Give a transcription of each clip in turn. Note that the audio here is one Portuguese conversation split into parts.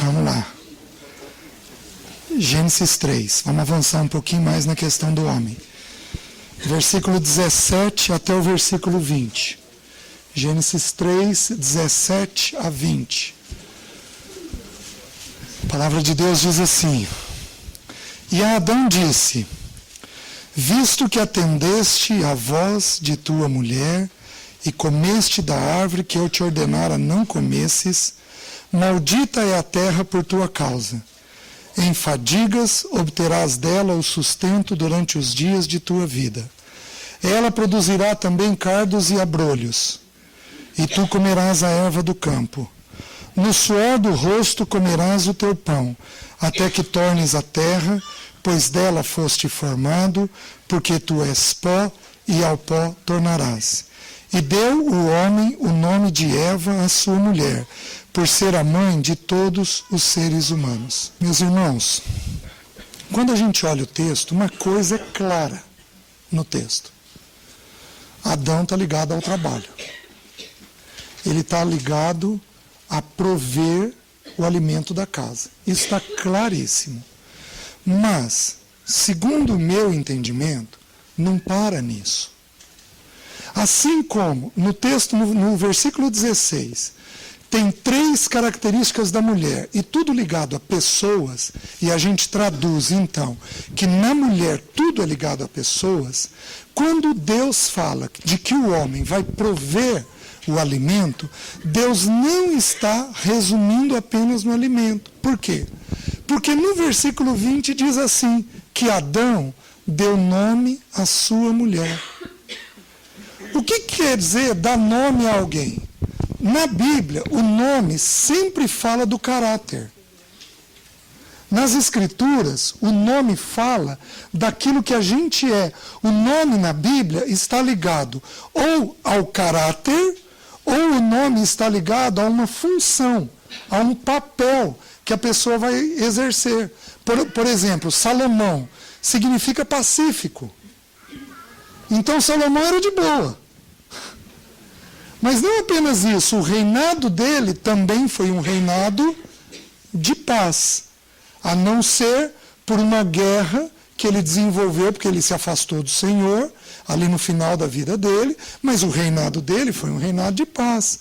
Vamos lá. Gênesis 3. Vamos avançar um pouquinho mais na questão do homem. Versículo 17 até o versículo 20. Gênesis 3, 17 a 20. A palavra de Deus diz assim: E a Adão disse: Visto que atendeste à voz de tua mulher e comeste da árvore que eu te ordenara não comesses, maldita é a terra por tua causa. Em fadigas obterás dela o sustento durante os dias de tua vida. Ela produzirá também cardos e abrolhos, e tu comerás a erva do campo. No suor do rosto comerás o teu pão, até que tornes a terra, pois dela foste formado, porque tu és pó, e ao pó tornarás. E deu o homem o nome de Eva, a sua mulher, por ser a mãe de todos os seres humanos. Meus irmãos, quando a gente olha o texto, uma coisa é clara no texto. Adão está ligado ao trabalho. Ele está ligado a prover o alimento da casa. Isso está claríssimo. Mas, segundo o meu entendimento, não para nisso. Assim como no texto, no versículo 16, tem 3 características da mulher, e tudo ligado a pessoas, e a gente traduz então que na mulher tudo é ligado a pessoas. Quando Deus fala de que o homem vai prover o alimento, Deus não está resumindo apenas no alimento. Por quê? Porque no versículo 20 diz assim, que Adão deu nome à sua mulher. O que quer dizer dar nome a alguém? Na Bíblia, o nome sempre fala do caráter. Nas Escrituras, o nome fala daquilo que a gente é. O nome na Bíblia está ligado ou ao caráter, ou o nome está ligado a uma função, a um papel que a pessoa vai exercer. Por exemplo, Salomão significa pacífico. Então Salomão era de boa. Mas não apenas isso, o reinado dele também foi um reinado de paz, a não ser por uma guerra que ele desenvolveu, porque ele se afastou do Senhor, ali no final da vida dele, mas o reinado dele foi um reinado de paz.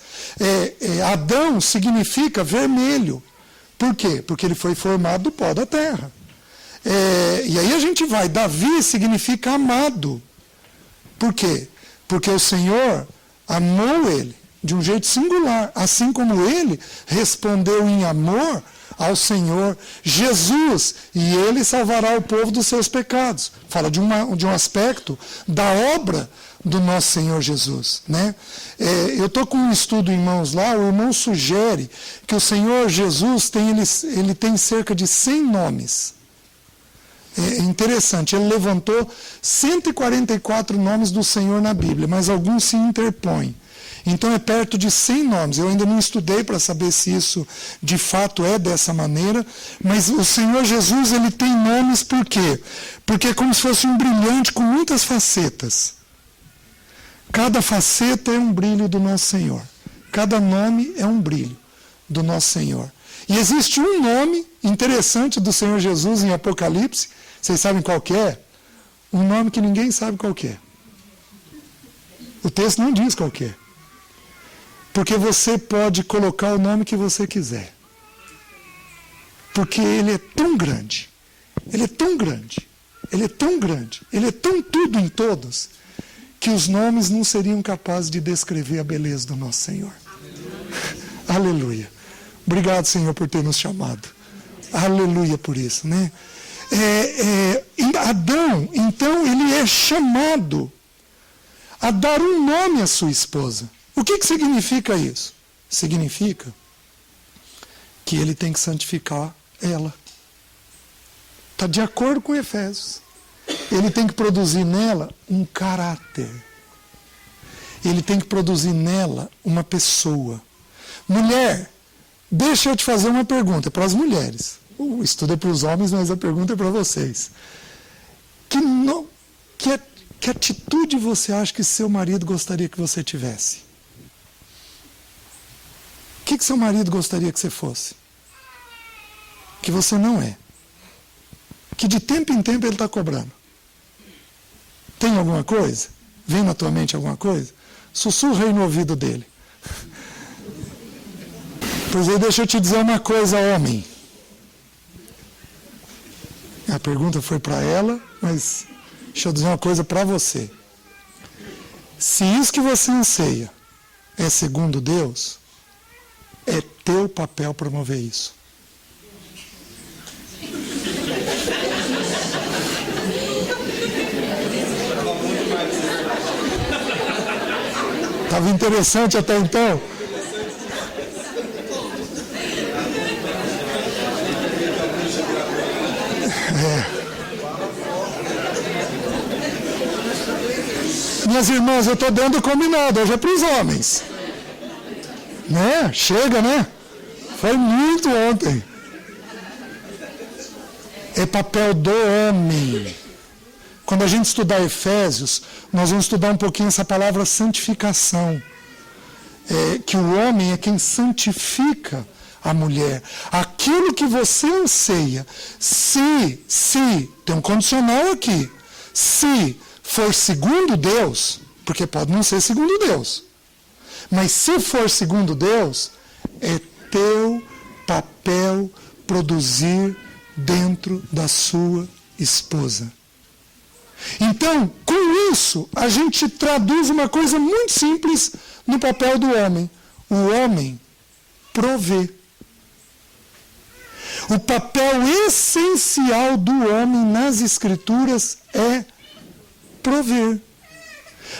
Adão significa vermelho. Por quê? Porque ele foi formado do pó da terra. E aí a gente vai, Davi significa amado. Por quê? Porque o Senhor amou ele de um jeito singular, assim como ele respondeu em amor ao Senhor. Jesus, e ele salvará o povo dos seus pecados. Fala de um aspecto da obra do nosso Senhor Jesus, né? Eu estou com um estudo em mãos lá, o irmão sugere que o Senhor Jesus ele tem cerca de 100 nomes. É interessante, ele levantou 144 nomes do Senhor na Bíblia, mas alguns se interpõem. Então é perto de 100 nomes. Eu ainda não estudei para saber se isso de fato é dessa maneira, mas o Senhor Jesus ele tem nomes por quê? Porque é como se fosse um brilhante com muitas facetas. Cada faceta é um brilho do nosso Senhor. Cada nome é um brilho do nosso Senhor. E existe um nome interessante do Senhor Jesus em Apocalipse. Vocês sabem qual que é? Um nome que ninguém sabe qual que é. O texto não diz qual que é. Porque você pode colocar o nome que você quiser. Porque ele é tão grande. Ele é tão grande. Ele é tão grande. Ele é tão tudo em todos, que os nomes não seriam capazes de descrever a beleza do nosso Senhor. Aleluia. Obrigado, Senhor, por ter nos chamado. Aleluia por isso, né? Adão, então, ele é chamado a dar um nome à sua esposa. O que significa isso? Significa que ele tem que santificar ela. Está de acordo com Efésios. Ele tem que produzir nela um caráter. Ele tem que produzir nela uma pessoa. Mulher, deixa eu te fazer uma pergunta para as mulheres. O estudo é para os homens, mas a pergunta é para vocês. Que atitude você acha que seu marido gostaria que você tivesse? O que seu marido gostaria que você fosse? que você não é. Que de tempo em tempo ele está cobrando. Tem alguma coisa? Vem na tua mente alguma coisa? Sussurra aí no ouvido dele. Pois aí, deixa eu te dizer uma coisa, homem. A pergunta foi para ela, mas deixa eu dizer uma coisa para você. Se isso que você anseia é segundo Deus, é teu papel promover isso. Estava interessante até então? Minhas irmãs, eu estou dando combinado, hoje é para os homens. Né? Chega, né? Foi muito ontem. É papel do homem. Quando a gente estudar Efésios, nós vamos estudar um pouquinho essa palavra santificação. Que o homem é quem santifica a mulher. Aquilo que você anseia, se, tem um condicional aqui, se for segundo Deus, porque pode não ser segundo Deus, mas se for segundo Deus, é teu papel produzir dentro da sua esposa. Então, com isso, a gente traduz uma coisa muito simples no papel do homem. O homem provê. O papel essencial do homem nas Escrituras é prover.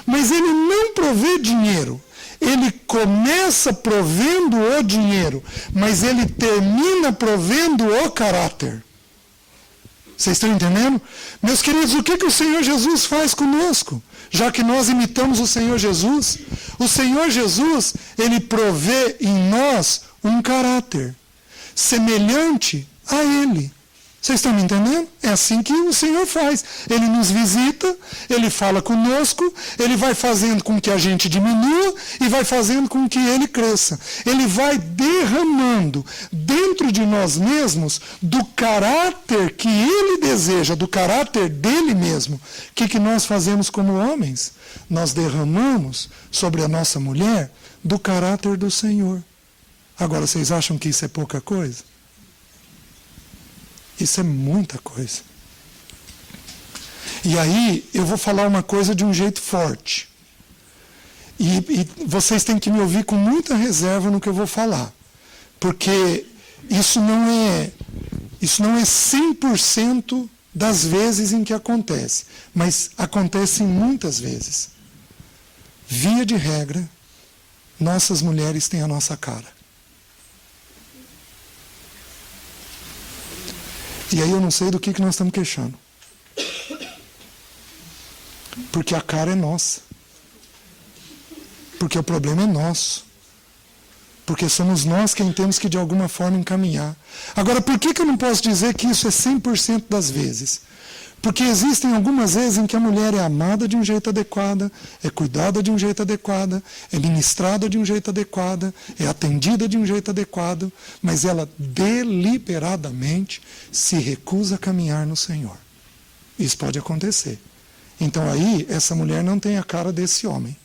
Mas ele não provê dinheiro. Ele começa provendo o dinheiro, mas ele termina provendo o caráter. Vocês estão entendendo? Meus queridos, o que o Senhor Jesus faz conosco? Já que nós imitamos o Senhor Jesus, o Senhor Jesus, ele provê em nós um caráter semelhante a ele. Vocês estão me entendendo? É assim que o Senhor faz. Ele nos visita, ele fala conosco, ele vai fazendo com que a gente diminua e vai fazendo com que ele cresça. Ele vai derramando dentro de nós mesmos do caráter que ele deseja, do caráter dele mesmo. O que nós fazemos como homens? Nós derramamos sobre a nossa mulher do caráter do Senhor. Agora, vocês acham que isso é pouca coisa? Isso é muita coisa. E aí, eu vou falar uma coisa de um jeito forte. E vocês têm que me ouvir com muita reserva no que eu vou falar. Porque isso não é 100% das vezes em que acontece. Mas acontece muitas vezes. Via de regra, nossas mulheres têm a nossa cara. E aí eu não sei do que nós estamos queixando. Porque a cara é nossa. Porque o problema é nosso. Porque somos nós quem temos que de alguma forma encaminhar. Agora, por que eu não posso dizer que isso é 100% das vezes? Porque existem algumas vezes em que a mulher é amada de um jeito adequado, é cuidada de um jeito adequado, é ministrada de um jeito adequado, é atendida de um jeito adequado, mas ela deliberadamente se recusa a caminhar no Senhor. Isso pode acontecer. Então aí, essa mulher não tem a cara desse homem.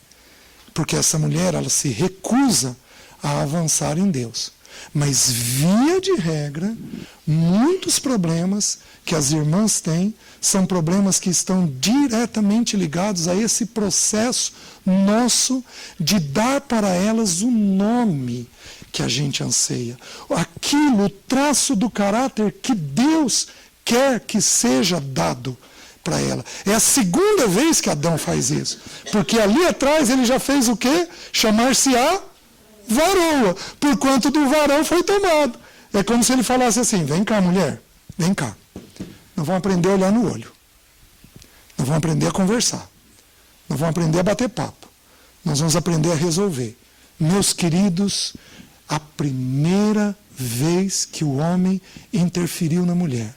Porque essa mulher, ela se recusa a avançar em Deus. Mas, via de regra, muitos problemas que as irmãs têm são problemas que estão diretamente ligados a esse processo nosso de dar para elas o nome que a gente anseia. Aquilo, o traço do caráter que Deus quer que seja dado para ela. É a segunda vez que Adão faz isso. Porque ali atrás ele já fez o quê? Chamar-se-á varoa, porquanto do varão foi tomado. É como se ele falasse assim: vem cá, mulher, vem cá. Nós vamos aprender a olhar no olho. Nós vamos aprender a conversar. Nós vamos aprender a bater papo. Nós vamos aprender a resolver. Meus queridos, a primeira vez que o homem interferiu na mulher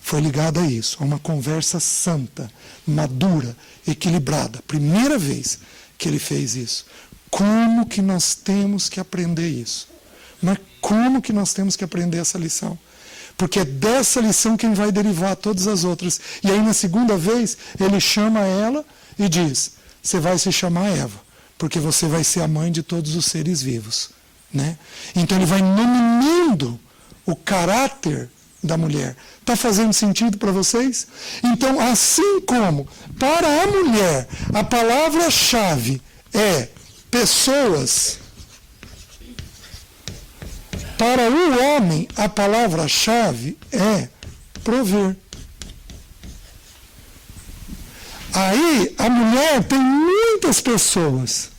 foi ligada a isso, a uma conversa santa, madura, equilibrada. Primeira vez que ele fez isso. Como que nós temos que aprender isso? Mas como que nós temos que aprender essa lição? Porque é dessa lição quem vai derivar todas as outras. E aí na segunda vez, ele chama ela e diz, você vai se chamar Eva, porque você vai ser a mãe de todos os seres vivos. Né? Então ele vai nomeando o caráter da mulher. Está fazendo sentido para vocês? Então, assim como para a mulher a palavra-chave é pessoas, para o homem a palavra-chave é prover. Aí a mulher tem muitas pessoas,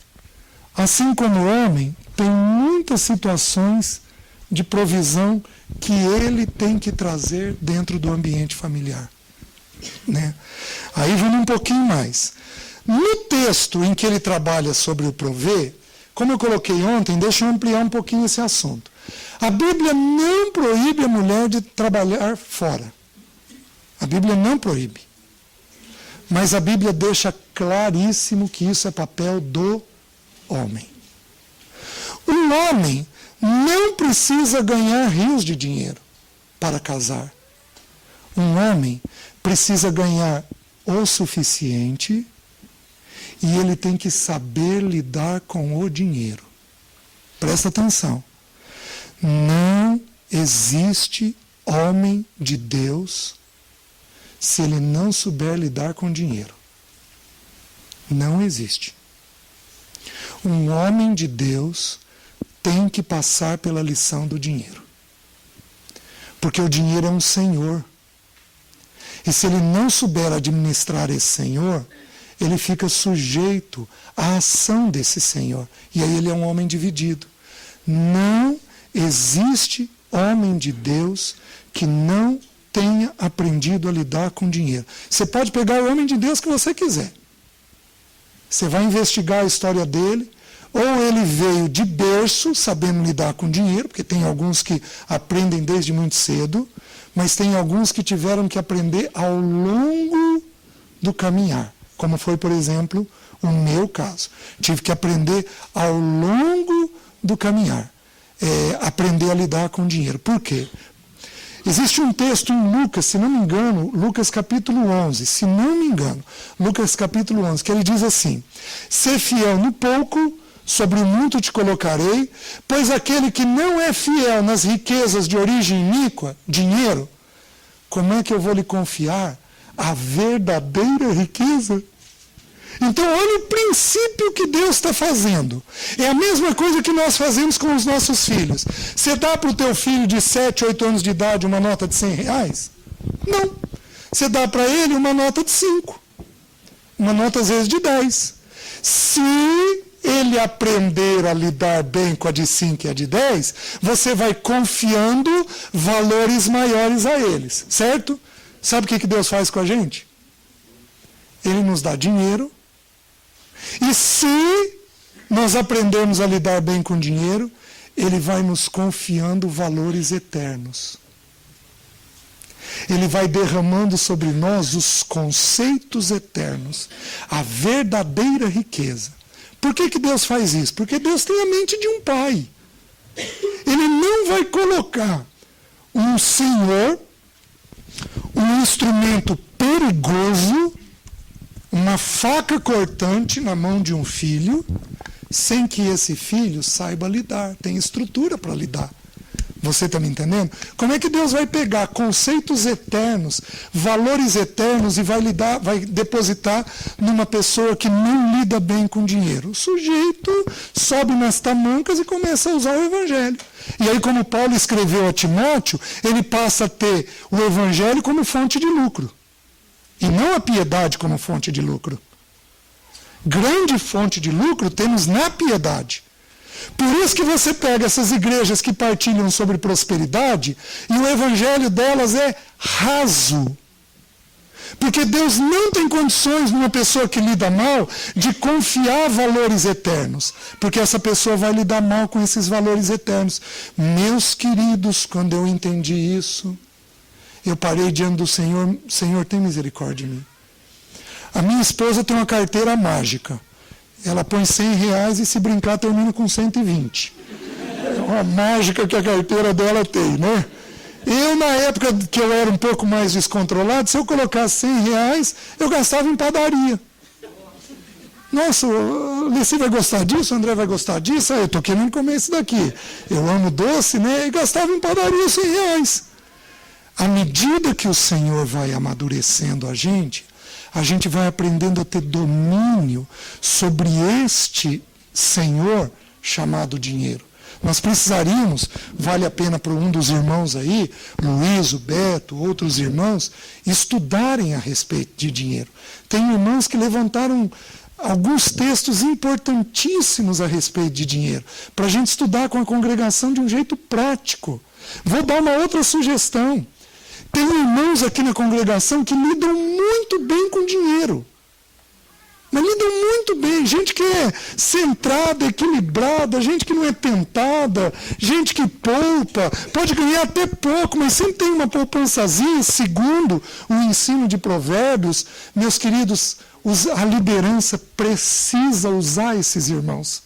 assim como o homem tem muitas situações de provisão que ele tem que trazer dentro do ambiente familiar. Né? Aí vamos um pouquinho mais. No texto em que ele trabalha sobre o prover, como eu coloquei ontem, deixa eu ampliar um pouquinho esse assunto. A Bíblia não proíbe a mulher de trabalhar fora. A Bíblia não proíbe. Mas a Bíblia deixa claríssimo que isso é papel do homem. Um homem não precisa ganhar rios de dinheiro para casar. Um homem precisa ganhar o suficiente e ele tem que saber lidar com o dinheiro. Presta atenção. Não existe homem de Deus se ele não souber lidar com dinheiro. Não existe. Um homem de Deus tem que passar pela lição do dinheiro. Porque o dinheiro é um senhor. E se ele não souber administrar esse senhor, ele fica sujeito à ação desse senhor. E aí ele é um homem dividido. Não existe homem de Deus que não tenha aprendido a lidar com dinheiro. Você pode pegar o homem de Deus que você quiser. Você vai investigar a história dele, ou ele veio de berço, sabendo lidar com dinheiro, porque tem alguns que aprendem desde muito cedo, mas tem alguns que tiveram que aprender ao longo do caminhar, como foi, por exemplo, o meu caso. Tive que aprender ao longo do caminhar, aprender a lidar com dinheiro. Por quê? Existe um texto em Lucas, se não me engano, Lucas capítulo 11, se não me engano, Lucas capítulo 11, que ele diz assim, ser fiel no pouco, sobre o muito te colocarei, pois aquele que não é fiel nas riquezas de origem iníqua, dinheiro, como é que eu vou lhe confiar a verdadeira riqueza? Então, olha o princípio que Deus está fazendo. É a mesma coisa que nós fazemos com os nossos filhos. Você dá para o teu filho de 7, 8 anos de idade uma nota de R$100? Não. Você dá para ele uma nota de 5. Uma nota, às vezes, de 10. Se ele aprender a lidar bem com a de 5 e a de 10, você vai confiando valores maiores a eles. Certo? Sabe o que Deus faz com a gente? Ele nos dá dinheiro. E se nós aprendermos a lidar bem com dinheiro, ele vai nos confiando valores eternos. Ele vai derramando sobre nós os conceitos eternos, a verdadeira riqueza. Por que Deus faz isso? Porque Deus tem a mente de um pai. Ele não vai colocar um senhor, um instrumento perigoso, uma faca cortante na mão de um filho, sem que esse filho saiba lidar, tem estrutura para lidar. Você está me entendendo? Como é que Deus vai pegar conceitos eternos, valores eternos e vai depositar numa pessoa que não lida bem com dinheiro? O sujeito sobe nas tamancas e começa a usar o evangelho. E aí, como Paulo escreveu a Timóteo, ele passa a ter o evangelho como fonte de lucro. E não a piedade como fonte de lucro. Grande fonte de lucro temos na piedade. Por isso que você pega essas igrejas que partilham sobre prosperidade e o evangelho delas é raso. Porque Deus não tem condições numa pessoa que lida mal de confiar valores eternos. Porque essa pessoa vai lidar mal com esses valores eternos. Meus queridos, quando eu entendi isso, eu parei diante do Senhor. Senhor, tem misericórdia de mim. A minha esposa tem uma carteira mágica. Ela põe R$100 e se brincar termina com 120. É uma mágica que a carteira dela tem, né? Eu, na época que eu era um pouco mais descontrolado, se eu colocasse R$100, eu gastava em padaria. Nossa, o Leci vai gostar disso, o André vai gostar disso, eu estou querendo comer isso daqui. Eu amo doce, né? E gastava em padaria R$100. À medida que o Senhor vai amadurecendo a gente vai aprendendo a ter domínio sobre este Senhor chamado dinheiro. Nós precisaríamos, vale a pena para um dos irmãos aí, Luiz, o Beto, outros irmãos, estudarem a respeito de dinheiro. Tem irmãos que levantaram alguns textos importantíssimos a respeito de dinheiro, para a gente estudar com a congregação de um jeito prático. Vou dar uma outra sugestão. Tem irmãos aqui na congregação que lidam muito bem com dinheiro. Mas lidam muito bem, gente que é centrada, equilibrada, gente que não é tentada, gente que poupa, pode ganhar até pouco, mas sempre tem uma poupançazinha, segundo o ensino de Provérbios. Meus queridos, a liderança precisa usar esses irmãos.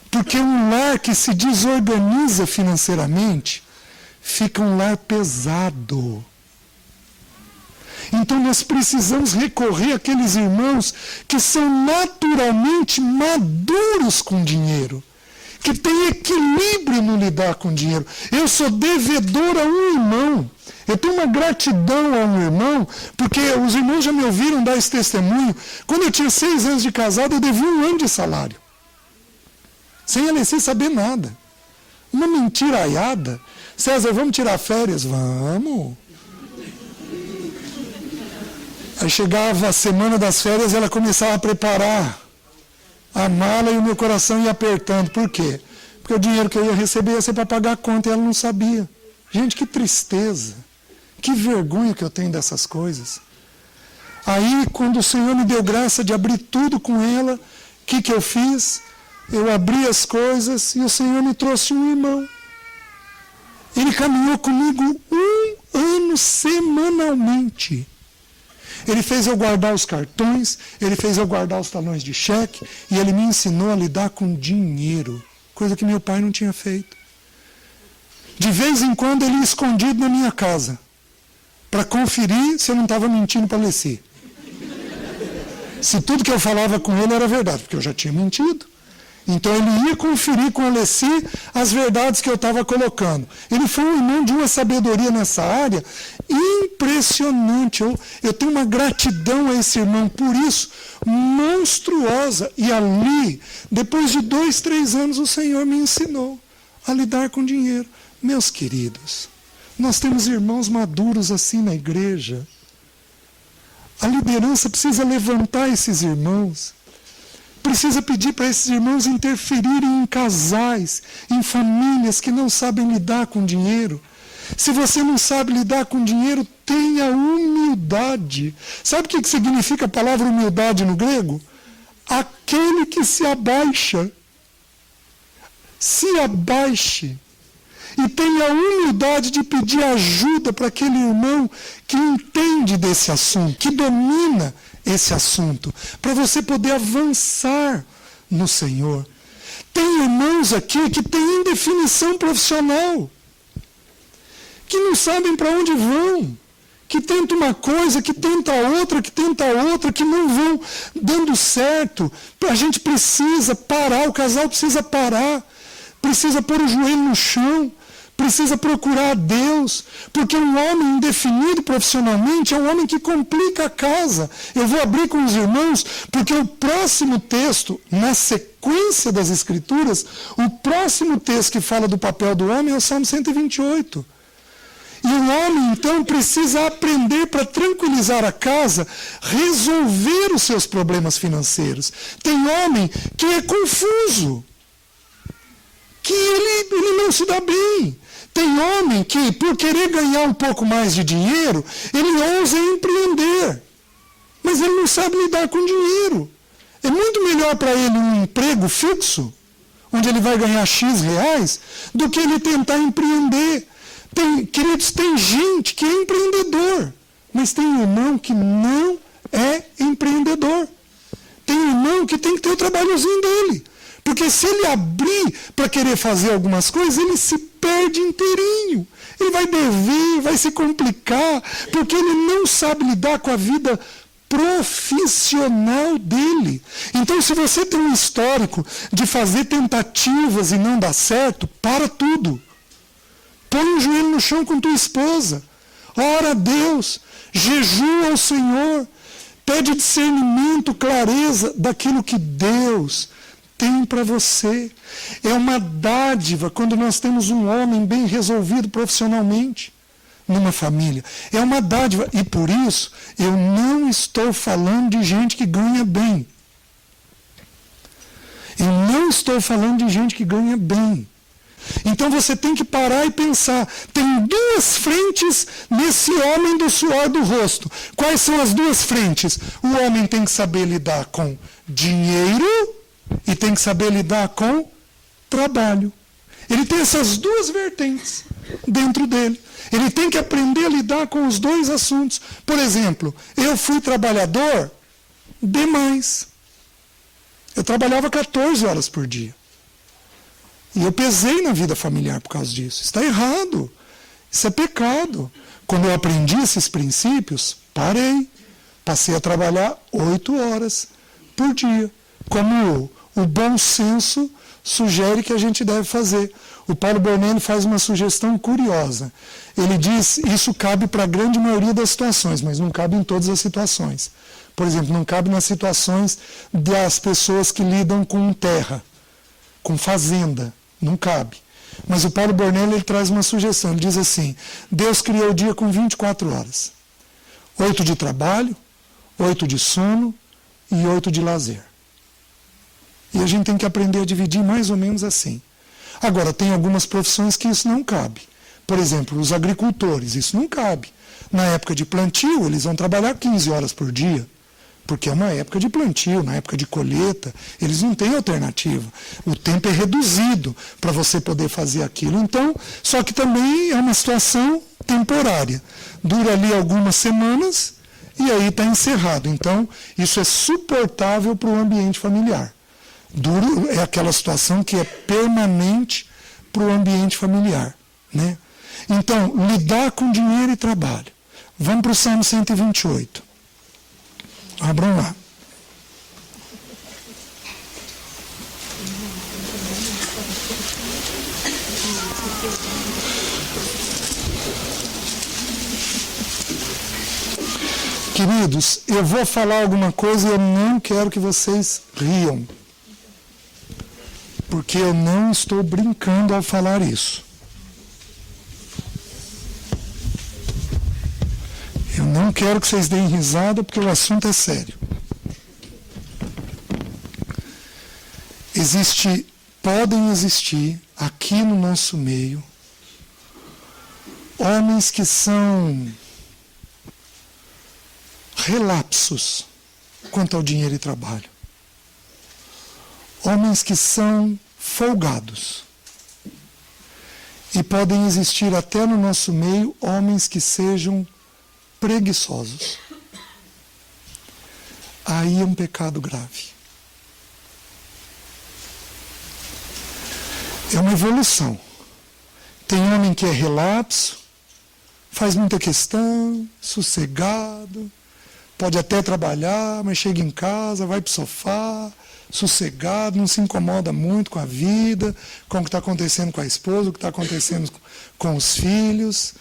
Porque um lar que se desorganiza financeiramente, fica um lar pesado. Então nós precisamos recorrer àqueles irmãos que são naturalmente maduros com dinheiro, que têm equilíbrio no lidar com dinheiro. Eu sou devedor a um irmão. Eu tenho uma gratidão a um irmão, porque os irmãos já me ouviram dar esse testemunho. Quando eu tinha 6 anos de casado, eu devia 1 ano de salário. Sem a Alessi saber nada. Uma mentiraiada. César, vamos tirar férias? Vamos. Aí chegava a semana das férias, ela começava a preparar a mala e o meu coração ia apertando. Por quê? Porque o dinheiro que eu ia receber ia ser para pagar a conta e ela não sabia. Gente, que tristeza. Que vergonha que eu tenho dessas coisas. Aí, quando o Senhor me deu graça de abrir tudo com ela, o que eu fiz? Eu abri as coisas e o Senhor me trouxe um irmão. Ele caminhou comigo 1 ano semanalmente. Ele fez eu guardar os cartões, ele fez eu guardar os talões de cheque, e ele me ensinou a lidar com dinheiro, coisa que meu pai não tinha feito. De vez em quando ele ia escondido na minha casa, para conferir se eu não estava mentindo para a Alessi. Se tudo que eu falava com ele era verdade, porque eu já tinha mentido. Então ele ia conferir com a Alessi as verdades que eu estava colocando. Ele foi um irmão de uma sabedoria nessa área impressionante. Eu tenho uma gratidão a esse irmão por isso, monstruosa. E ali, depois de 2, 3 anos, o Senhor me ensinou a lidar com dinheiro. Meus queridos, nós temos irmãos maduros assim na igreja. A liderança precisa levantar esses irmãos. Precisa pedir para esses irmãos interferirem em casais, em famílias que não sabem lidar com dinheiro. Se você não sabe lidar com dinheiro, tenha humildade. Sabe o que significa a palavra humildade no grego? Aquele que se abaixa. Se abaixe. E tenha a humildade de pedir ajuda para aquele irmão que entende desse assunto, que domina esse assunto, para você poder avançar no Senhor. Tem irmãos aqui que têm indefinição profissional, que não sabem para onde vão, que tentam uma coisa, que tenta outra, que não vão dando certo. A gente precisa parar, o casal precisa parar, precisa pôr o joelho no chão, precisa procurar a Deus, porque um homem indefinido profissionalmente é um homem que complica a casa. Eu vou abrir com os irmãos, porque o próximo texto, na sequência das Escrituras, o próximo texto que fala do papel do homem é o Salmo 128. E o homem, então, precisa aprender para tranquilizar a casa, resolver os seus problemas financeiros. Tem homem que é confuso, que ele não se dá bem. Tem homem que, por querer ganhar um pouco mais de dinheiro, ele ousa empreender. Mas ele não sabe lidar com dinheiro. É muito melhor para ele um emprego fixo, onde ele vai ganhar X reais, do que ele tentar empreender. Queridos, tem gente que é empreendedor, mas tem irmão que não é empreendedor. Tem irmão que tem que ter o trabalhozinho dele. Porque se ele abrir para querer fazer algumas coisas, ele se perde inteirinho. Ele vai dever, vai se complicar, porque ele não sabe lidar com a vida profissional dele. Então, se você tem um histórico de fazer tentativas e não dar certo, para tudo. Põe o joelho no chão com tua esposa. Ora a Deus, jejua ao Senhor, pede discernimento, clareza daquilo que Deus tem para você. É uma dádiva quando nós temos um homem bem resolvido profissionalmente numa família. É uma dádiva. E por isso, eu não estou falando de gente que ganha bem. Eu não estou falando de gente que ganha bem. Então você tem que parar e pensar. Tem duas frentes nesse homem do suor do rosto. Quais são as duas frentes? O homem tem que saber lidar com dinheiro e tem que saber lidar com trabalho. Ele tem essas duas vertentes dentro dele. Ele tem que aprender a lidar com os dois assuntos. Por exemplo, eu fui trabalhador demais. Eu trabalhava 14 horas por dia. E eu pesei na vida familiar por causa disso. Está errado. Isso é pecado. Quando eu aprendi esses princípios, parei. Passei a trabalhar 8 horas por dia. Como o bom senso sugere que a gente deve fazer. O Paulo Bornelli faz uma sugestão curiosa. Ele diz, isso cabe para a grande maioria das situações, mas não cabe em todas as situações. Por exemplo, não cabe nas situações das pessoas que lidam com terra, com fazenda. Não cabe. Mas o Paulo Bornelli ele traz uma sugestão. Ele diz assim, Deus criou o dia com 24 horas. 8 de trabalho, 8 de sono e 8 de lazer. E a gente tem que aprender a dividir mais ou menos assim. Agora, tem algumas profissões que isso não cabe. Por exemplo, os agricultores, isso não cabe. Na época de plantio, eles vão trabalhar 15 horas por dia, porque é uma época de plantio, na época de colheita, eles não têm alternativa. O tempo é reduzido para você poder fazer aquilo. Então, só que também é uma situação temporária. Dura ali algumas semanas e aí está encerrado. Então, isso é suportável para o ambiente familiar. Duro é aquela situação que é permanente para o ambiente familiar. Né? Então, lidar com dinheiro e trabalho. Vamos para o Salmo 128. Abram lá. Queridos, eu vou falar alguma coisa e eu não quero que vocês riam. Porque eu não estou brincando ao falar isso. Eu não quero que vocês deem risada porque o assunto é sério. Podem existir aqui no nosso meio homens que são relapsos quanto ao dinheiro e trabalho. Homens que são folgados. E podem existir até no nosso meio homens que sejam preguiçosos. Aí é um pecado grave. É uma evolução. Tem homem que é relapso, faz muita questão, sossegado, pode até trabalhar, mas chega em casa, vai para o sofá, sossegado, não se incomoda muito com a vida, com o que está acontecendo com a esposa, o que está acontecendo com os filhos,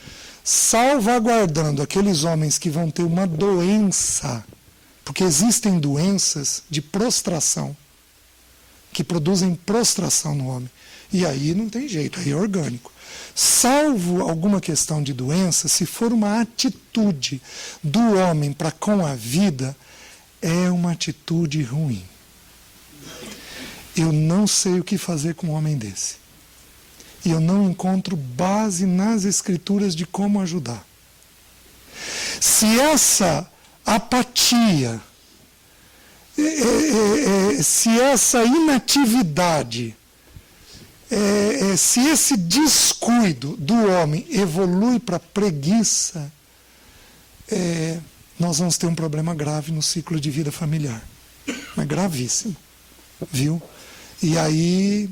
salvaguardando aqueles homens que vão ter uma doença, porque existem doenças de prostração, que produzem prostração no homem. E aí não tem jeito, aí é orgânico. Salvo alguma questão de doença, se for uma atitude do homem para com a vida, é uma atitude ruim. Eu não sei o que fazer com um homem desse. E eu não encontro base nas Escrituras de como ajudar. Se essa apatia, se essa inatividade, se esse descuido do homem evolui para preguiça, nós vamos ter um problema grave no ciclo de vida familiar. É gravíssimo, viu? E aí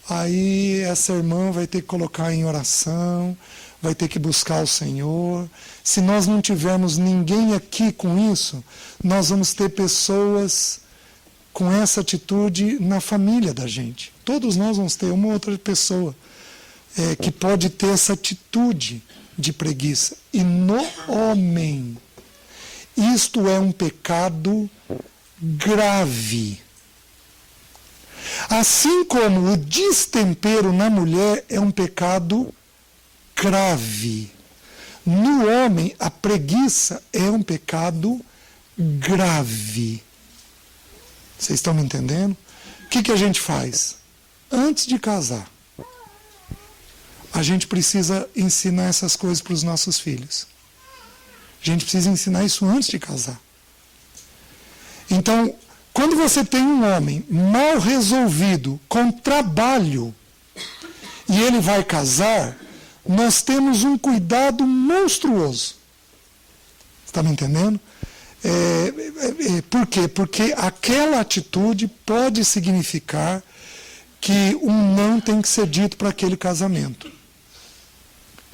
aí essa irmã vai ter que colocar em oração, vai ter que buscar o Senhor. Se nós não tivermos ninguém aqui com isso, nós vamos ter pessoas com essa atitude na família da gente. Todos nós vamos ter uma outra pessoa que pode ter essa atitude de preguiça. E no homem, isto é um pecado grave. Assim como o destempero na mulher é um pecado grave. No homem, a preguiça é um pecado grave. Vocês estão me entendendo? O que a gente faz? Antes de casar, a gente precisa ensinar essas coisas para os nossos filhos. A gente precisa ensinar isso antes de casar. Então, quando você tem um homem mal resolvido, com trabalho, e ele vai casar, nós temos um cuidado monstruoso. Está me entendendo? Por quê? Porque aquela atitude pode significar que um não tem que ser dito para aquele casamento.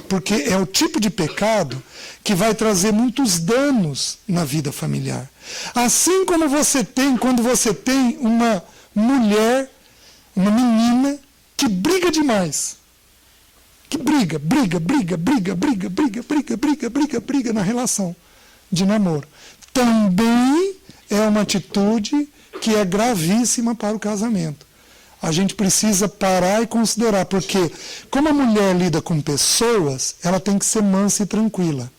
Porque é o tipo de pecado que vai trazer muitos danos na vida familiar. Assim como você tem, quando você tem uma mulher, uma menina, que briga demais. Que briga na relação de namoro. Também é uma atitude que é gravíssima para o casamento. A gente precisa parar e considerar, porque como a mulher lida com pessoas, ela tem que ser mansa e tranquila.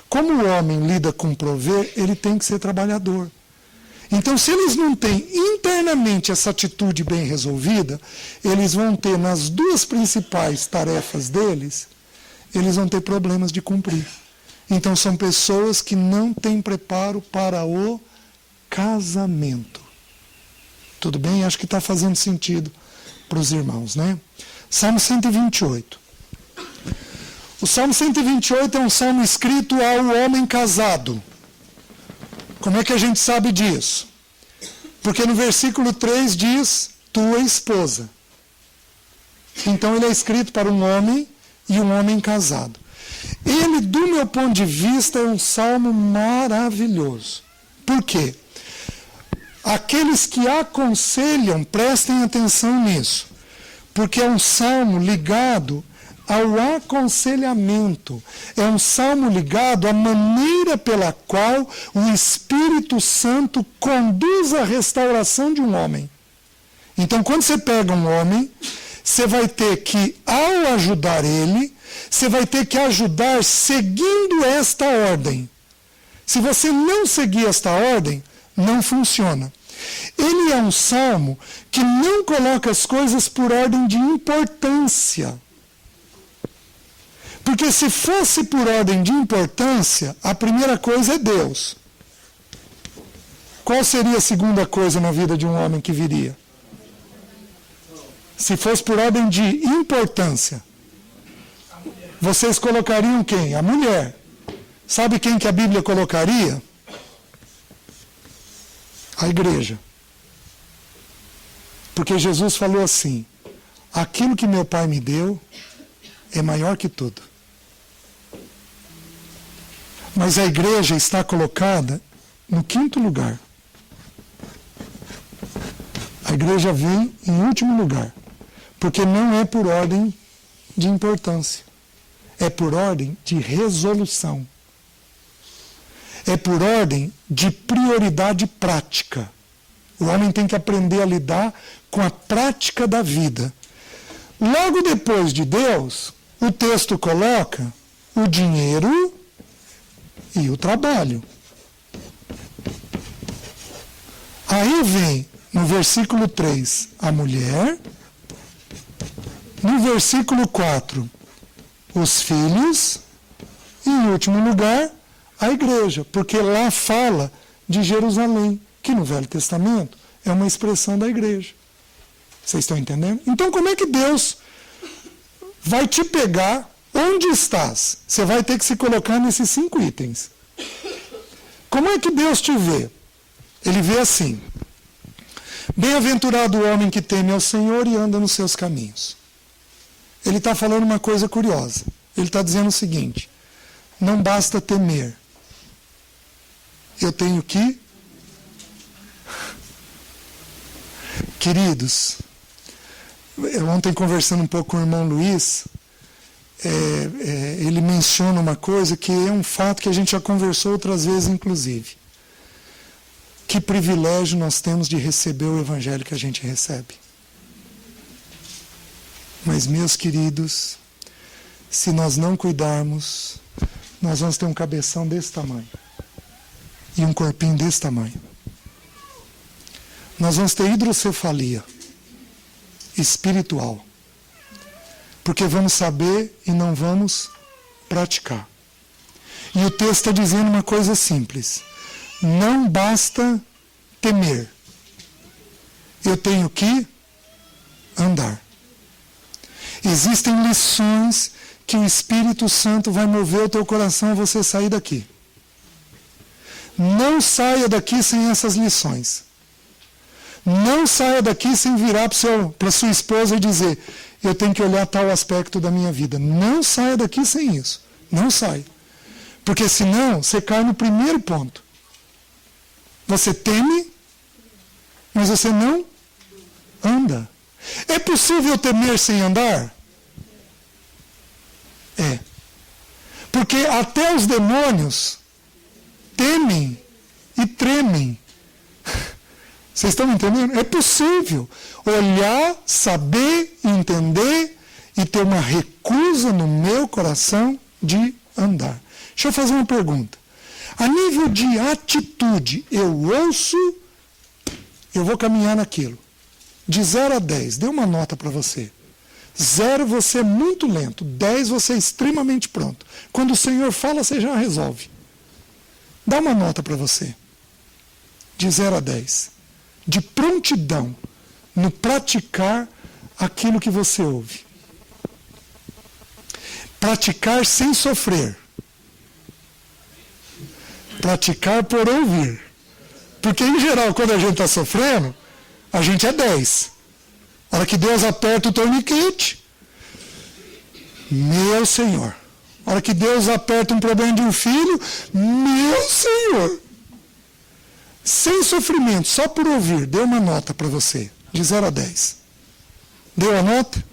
Como o homem lida com prover, ele tem que ser trabalhador. Então, se eles não têm internamente essa atitude bem resolvida, eles vão ter nas duas principais tarefas deles, eles vão ter problemas de cumprir. Então, são pessoas que não têm preparo para o casamento. Tudo bem? Acho que está fazendo sentido para os irmãos, né? Salmo 128. O Salmo 128 é um salmo escrito ao homem casado. Como é que a gente sabe disso? Porque no versículo 3 diz, tua esposa. Então ele é escrito para um homem e um homem casado. Ele, do meu ponto de vista, é um salmo maravilhoso. Por quê? Aqueles que aconselham, prestem atenção nisso, porque é um salmo ligado ao aconselhamento. É um salmo ligado à maneira pela qual o Espírito Santo conduz a restauração de um homem. Então, quando você pega um homem, você vai ter que, ao ajudar ele, você vai ter que ajudar seguindo esta ordem. Se você não seguir esta ordem, não funciona. Ele é um salmo que não coloca as coisas por ordem de importância. Porque se fosse por ordem de importância, a primeira coisa é Deus. Qual seria a segunda coisa na vida de um homem que viria? Se fosse por ordem de importância, vocês colocariam quem? A mulher. Sabe quem que a Bíblia colocaria? A igreja. Porque Jesus falou assim, aquilo que meu Pai me deu é maior que tudo. Mas a igreja está colocada no 5º lugar. A igreja vem em último lugar. Porque não é por ordem de importância. É por ordem de resolução. É por ordem de prioridade prática. O homem tem que aprender a lidar com a prática da vida. Logo depois de Deus, o texto coloca o dinheiro e o trabalho. Aí vem, no versículo 3, a mulher. No versículo 4, os filhos. E, em último lugar, a igreja. Porque lá fala de Jerusalém, que no Velho Testamento é uma expressão da igreja. Vocês estão entendendo? Então, como é que Deus vai te pegar onde estás? Você vai ter que se colocar nesses 5 itens. Como é que Deus te vê? Ele vê assim. Bem-aventurado o homem que teme ao Senhor e anda nos seus caminhos. Ele está falando uma coisa curiosa. Ele está dizendo o seguinte: não basta temer. Eu tenho que... Queridos, ontem conversando um pouco com o irmão Luiz, ele menciona uma coisa que é um fato que a gente já conversou outras vezes, inclusive. Que privilégio nós temos de receber o evangelho que a gente recebe. Mas, meus queridos, se nós não cuidarmos, nós vamos ter um cabeção desse tamanho e um corpinho desse tamanho. Nós vamos ter hidrocefalia espiritual, porque vamos saber e não vamos praticar. E o texto está dizendo uma coisa simples: não basta temer, eu tenho que andar. Existem lições que o Espírito Santo vai mover o teu coração a você sair daqui. Não saia daqui sem essas lições. Não saia daqui sem virar para sua esposa e dizer: eu tenho que olhar tal aspecto da minha vida. Não saia daqui sem isso. Não saia. Porque senão você cai no primeiro ponto. Você teme, mas você não anda. É possível temer sem andar? É. Porque até os demônios temem e tremem. Vocês estão me entendendo? É possível olhar, saber, entender e ter uma recusa no meu coração de andar. Deixa eu fazer uma pergunta. A nível de atitude, eu ouço, eu vou caminhar naquilo. De 0 a 10, dê uma nota para você. 0, você é muito lento. 10, você é extremamente pronto. Quando o Senhor fala, você já resolve. Dá uma nota para você. De 0 a 10. De prontidão no praticar aquilo que você ouve. Praticar sem sofrer. Praticar por ouvir. Porque, em geral, quando a gente está sofrendo, a gente é 10. A hora que Deus aperta o torniquete, meu Senhor. A hora que Deus aperta um problema de um filho, meu Senhor. Sem sofrimento, só por ouvir, dê uma nota para você, de 0 a 10. Deu a nota?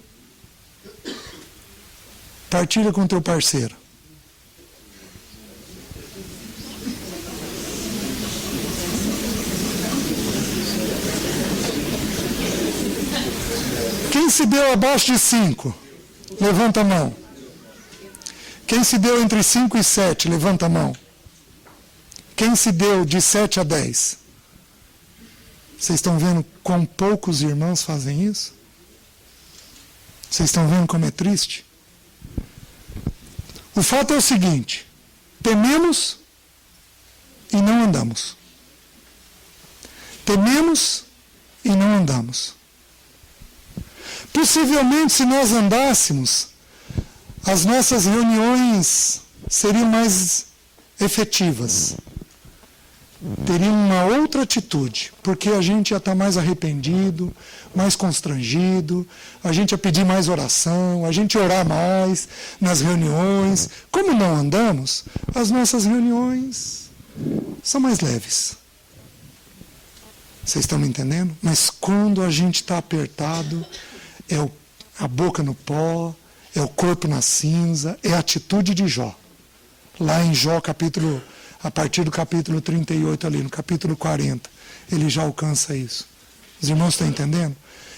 Partilha com o teu parceiro. Quem se deu abaixo de 5? Levanta a mão. Quem se deu entre 5 e 7? Levanta a mão. Quem se deu de 7 a 10? Vocês estão vendo quão poucos irmãos fazem isso? Vocês estão vendo como é triste? O fato é o seguinte: tememos e não andamos. Tememos e não andamos. Possivelmente, se nós andássemos, as nossas reuniões seriam mais efetivas. Teriam uma outra atitude, porque a gente ia estar mais arrependido, mais constrangido, a gente ia pedir mais oração, a gente ia orar mais nas reuniões. Como não andamos, as nossas reuniões são mais leves. Vocês estão me entendendo? Mas quando a gente está apertado, é a boca no pó, é o corpo na cinza, é a atitude de Jó. Lá em Jó, a partir do capítulo 38 ali, no capítulo 40, ele já alcança isso. Os irmãos estão entendendo?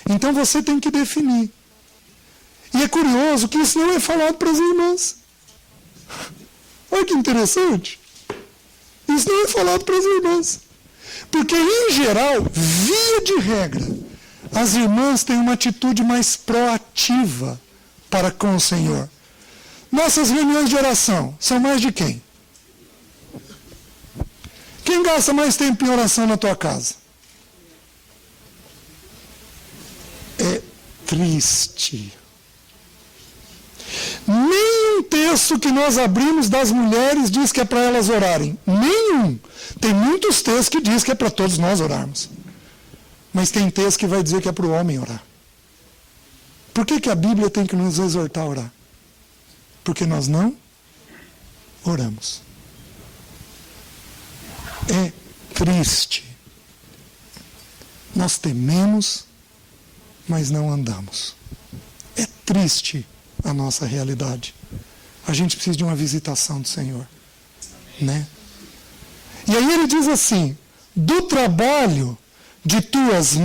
Então você tem que definir. E é curioso que isso não é falado para as irmãs. Olha que interessante. Isso não é falado para as irmãs. Porque, em geral, via de regra, as irmãs têm uma atitude mais proativa para com o Senhor. Nossas reuniões de oração são mais de quem? Quem gasta mais tempo em oração na tua casa? É triste. Nenhum texto que nós abrimos das mulheres diz que é para elas orarem. Nenhum. Tem muitos textos que diz que é para todos nós orarmos. Mas tem texto que vai dizer que é para o homem orar. Por que a Bíblia tem que nos exortar a orar? Porque nós não oramos. É triste. Nós tememos, mas não andamos. É triste a nossa realidade. A gente precisa de uma visitação do Senhor, né? E aí ele diz assim: do trabalho de tuas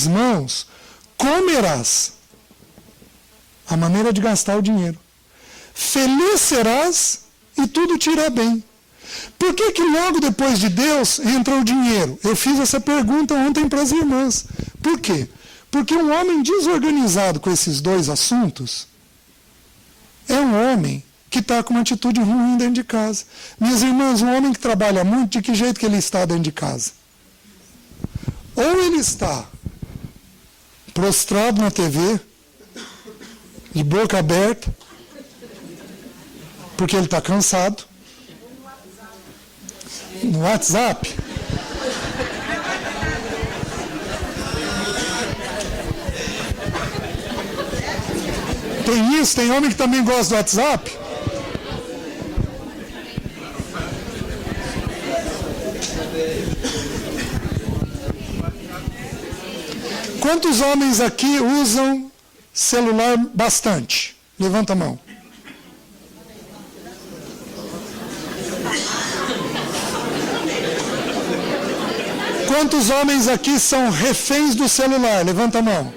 mãos, comerás. A maneira de gastar o dinheiro. Feliz serás e tudo te irá bem. Por que logo depois de Deus entra o dinheiro? Eu fiz essa pergunta ontem para as irmãs. Por quê? Porque um homem desorganizado com esses dois assuntos é um homem que está com uma atitude ruim dentro de casa. Minhas irmãs, um homem que trabalha muito, de que jeito que ele está dentro de casa? Ou ele está prostrado na TV, de boca aberta, porque ele está cansado, no WhatsApp. Tem isso, tem homem que também gosta do WhatsApp. Quantos homens aqui usam celular bastante? Levanta a mão. Quantos homens aqui são reféns do celular? Levanta a mão.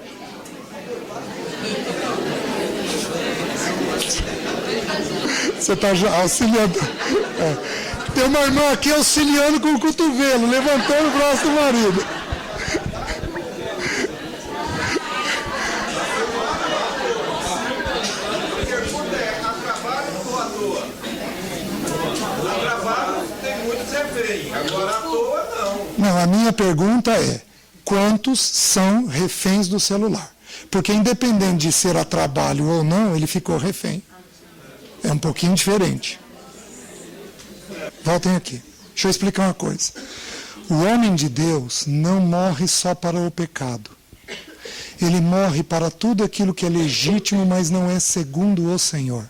Você está auxiliando. Tem uma irmã aqui auxiliando com o cotovelo, levantando o braço do marido. Agora à toa não. Não, a minha pergunta é: quantos são reféns do celular? Porque independente de ser a trabalho ou não, ele ficou refém. É um pouquinho diferente. Voltem aqui. Deixa eu explicar uma coisa. O homem de Deus não morre só para o pecado. Ele morre para tudo aquilo que é legítimo, mas não é segundo o Senhor.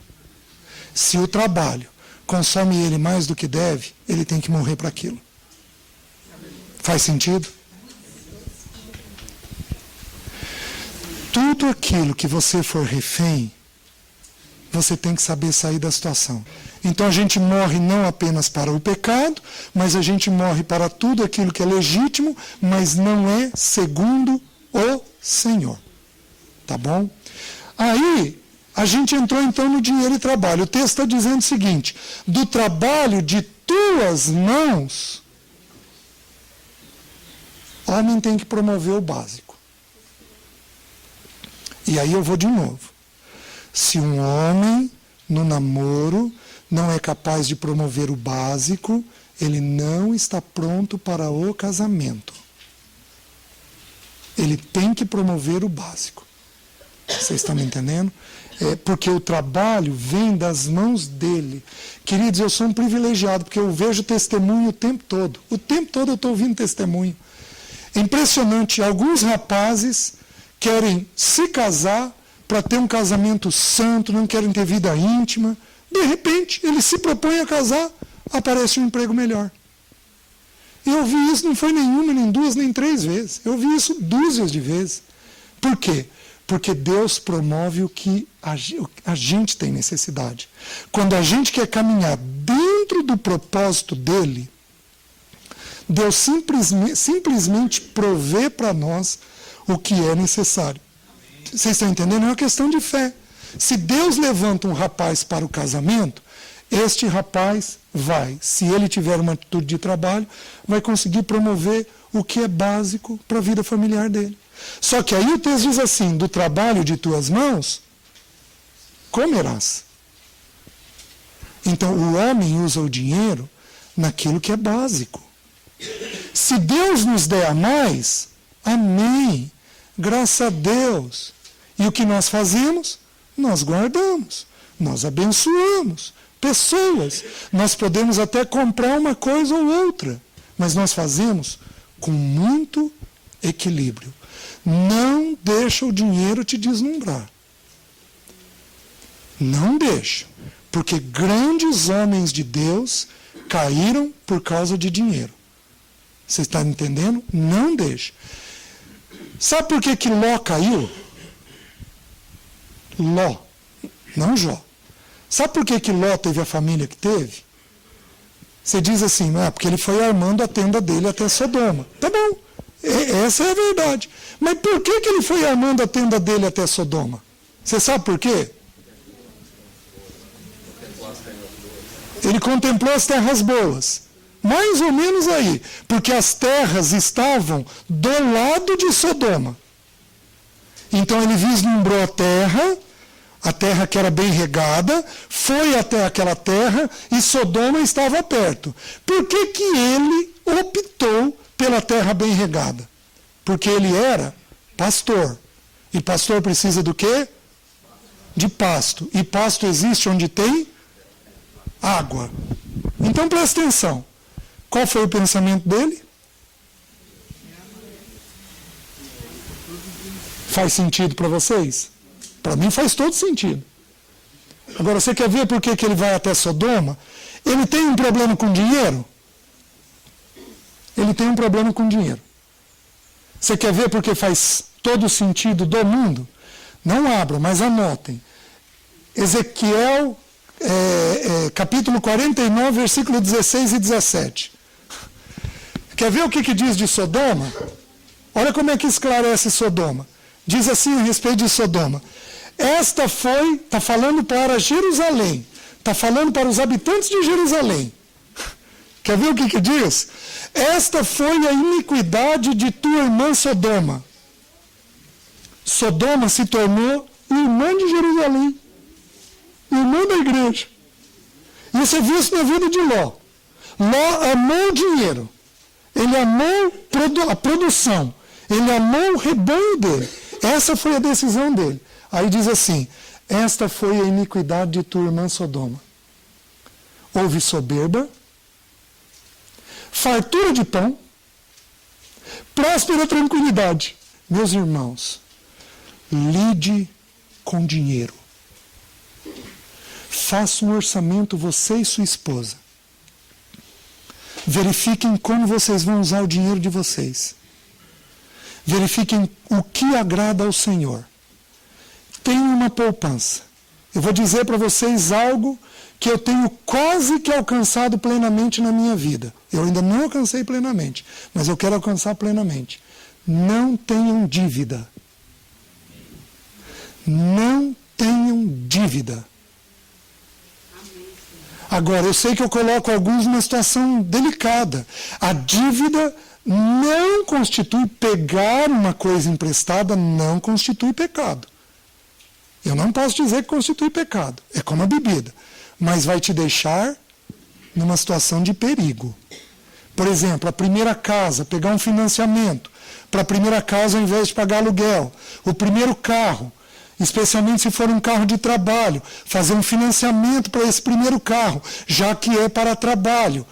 Se o trabalho consome ele mais do que deve, ele tem que morrer para aquilo. Faz sentido? Tudo aquilo que você for refém, você tem que saber sair da situação. Então a gente morre não apenas para o pecado, mas a gente morre para tudo aquilo que é legítimo, mas não é segundo o Senhor. Tá bom? Aí, a gente entrou então no dinheiro e trabalho. O texto está dizendo o seguinte: do trabalho de tuas mãos, o homem tem que promover o básico. E aí eu vou de novo. Se um homem, no namoro, não é capaz de promover o básico, ele não está pronto para o casamento. Ele tem que promover o básico. Vocês estão me entendendo? Porque o trabalho vem das mãos dele. Queridos, eu sou um privilegiado, porque eu vejo testemunho o tempo todo. O tempo todo eu estou ouvindo testemunho. É impressionante. Alguns rapazes querem se casar para ter um casamento santo, não querem ter vida íntima. De repente, ele se propõe a casar, aparece um emprego melhor. E eu vi isso, não foi nenhuma, nem duas, nem três vezes. Eu vi isso dúzias de vezes. Por quê? Porque Deus promove o que a gente tem necessidade. Quando a gente quer caminhar dentro do propósito dele, Deus simplesmente provê para nós o que é necessário. Vocês estão entendendo? É uma questão de fé. Se Deus levanta um rapaz para o casamento, este rapaz vai, se ele tiver uma atitude de trabalho, vai conseguir promover o que é básico para a vida familiar dele. Só que aí o texto diz assim: do trabalho de tuas mãos, comerás. Então o homem usa o dinheiro naquilo que é básico. Se Deus nos der a mais, amém. Graças a Deus. E o que nós fazemos? Nós guardamos, nós abençoamos pessoas. Nós podemos até comprar uma coisa ou outra, mas nós fazemos com muito equilíbrio. Não deixa o dinheiro te deslumbrar. Não deixa. Porque grandes homens de Deus caíram por causa de dinheiro. Você está entendendo? Não deixa. Sabe por que Ló caiu? Ló, não Jó. Sabe por que Ló teve a família que teve? Você diz assim, porque ele foi armando a tenda dele até Sodoma. Tá bom, essa é a verdade. Mas por que ele foi armando a tenda dele até Sodoma? Você sabe por quê? Ele contemplou as terras boas. Mais ou menos aí. Porque as terras estavam do lado de Sodoma. Então ele vislumbrou a terra que era bem regada, foi até aquela terra e Sodoma estava perto. Por que ele optou pela terra bem regada? Porque ele era pastor. E pastor precisa do quê? De pasto. E pasto existe onde tem água. Então presta atenção. Qual foi o pensamento dele? Faz sentido para vocês? Para mim faz todo sentido. Agora, você quer ver por que ele vai até Sodoma? Ele tem um problema com dinheiro? Ele tem um problema com dinheiro. Você quer ver porque faz todo sentido do mundo? Não abram, mas anotem. Ezequiel, capítulo 49, versículo 16 e 17. Quer ver o que diz de Sodoma? Olha como é que esclarece Sodoma. Diz assim a respeito de Sodoma. Esta foi, está falando para Jerusalém, está falando para os habitantes de Jerusalém. Quer ver o que diz? Esta foi a iniquidade de tua irmã Sodoma. Sodoma se tornou irmã de Jerusalém, irmã da igreja. E você viu isso na vida de Ló. Ló amou o dinheiro, ele amou a produção, ele amou o rebanho dele. Essa foi a decisão dele. Aí diz assim, esta foi a iniquidade de tua irmã Sodoma. Houve soberba, fartura de pão, próspera tranquilidade. Meus irmãos, lide com dinheiro. Faça um orçamento, você e sua esposa. Verifiquem como vocês vão usar o dinheiro de vocês. Verifiquem o que agrada ao Senhor. Tenham uma poupança. Eu vou dizer para vocês algo que eu tenho quase que alcançado plenamente na minha vida. Eu ainda não alcancei plenamente, mas eu quero alcançar plenamente. Não tenham dívida. Não tenham dívida. Agora, eu sei que eu coloco alguns numa situação delicada. A dívida não constitui, pegar uma coisa emprestada não constitui pecado. Eu não posso dizer que constitui pecado. É como a bebida. Mas vai te deixar numa situação de perigo. Por exemplo, a primeira casa, pegar um financiamento para a primeira casa ao invés de pagar aluguel. O primeiro carro, especialmente se for um carro de trabalho, fazer um financiamento para esse primeiro carro, já que é para trabalho.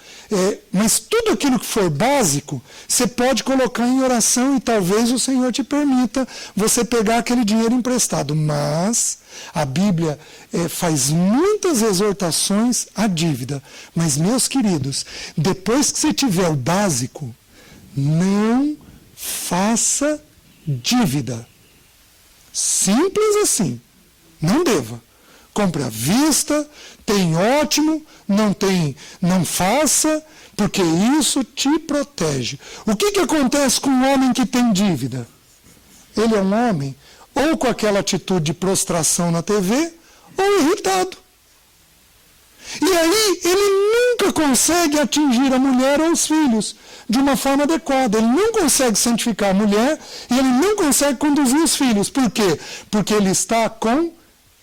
Mas tudo aquilo que for básico, você pode colocar em oração e talvez o Senhor te permita você pegar aquele dinheiro emprestado. Mas a Bíblia faz muitas exortações à dívida. Mas, meus queridos, depois que você tiver o básico, não faça dívida. Simples assim. Não deva. Compre à vista, tem ótimo, não faça, porque isso te protege. O que acontece com um homem que tem dívida? Ele é um homem ou com aquela atitude de prostração na TV, ou irritado. E aí ele nunca consegue atingir a mulher ou os filhos de uma forma adequada. Ele não consegue santificar a mulher e ele não consegue conduzir os filhos. Por quê? Porque ele está com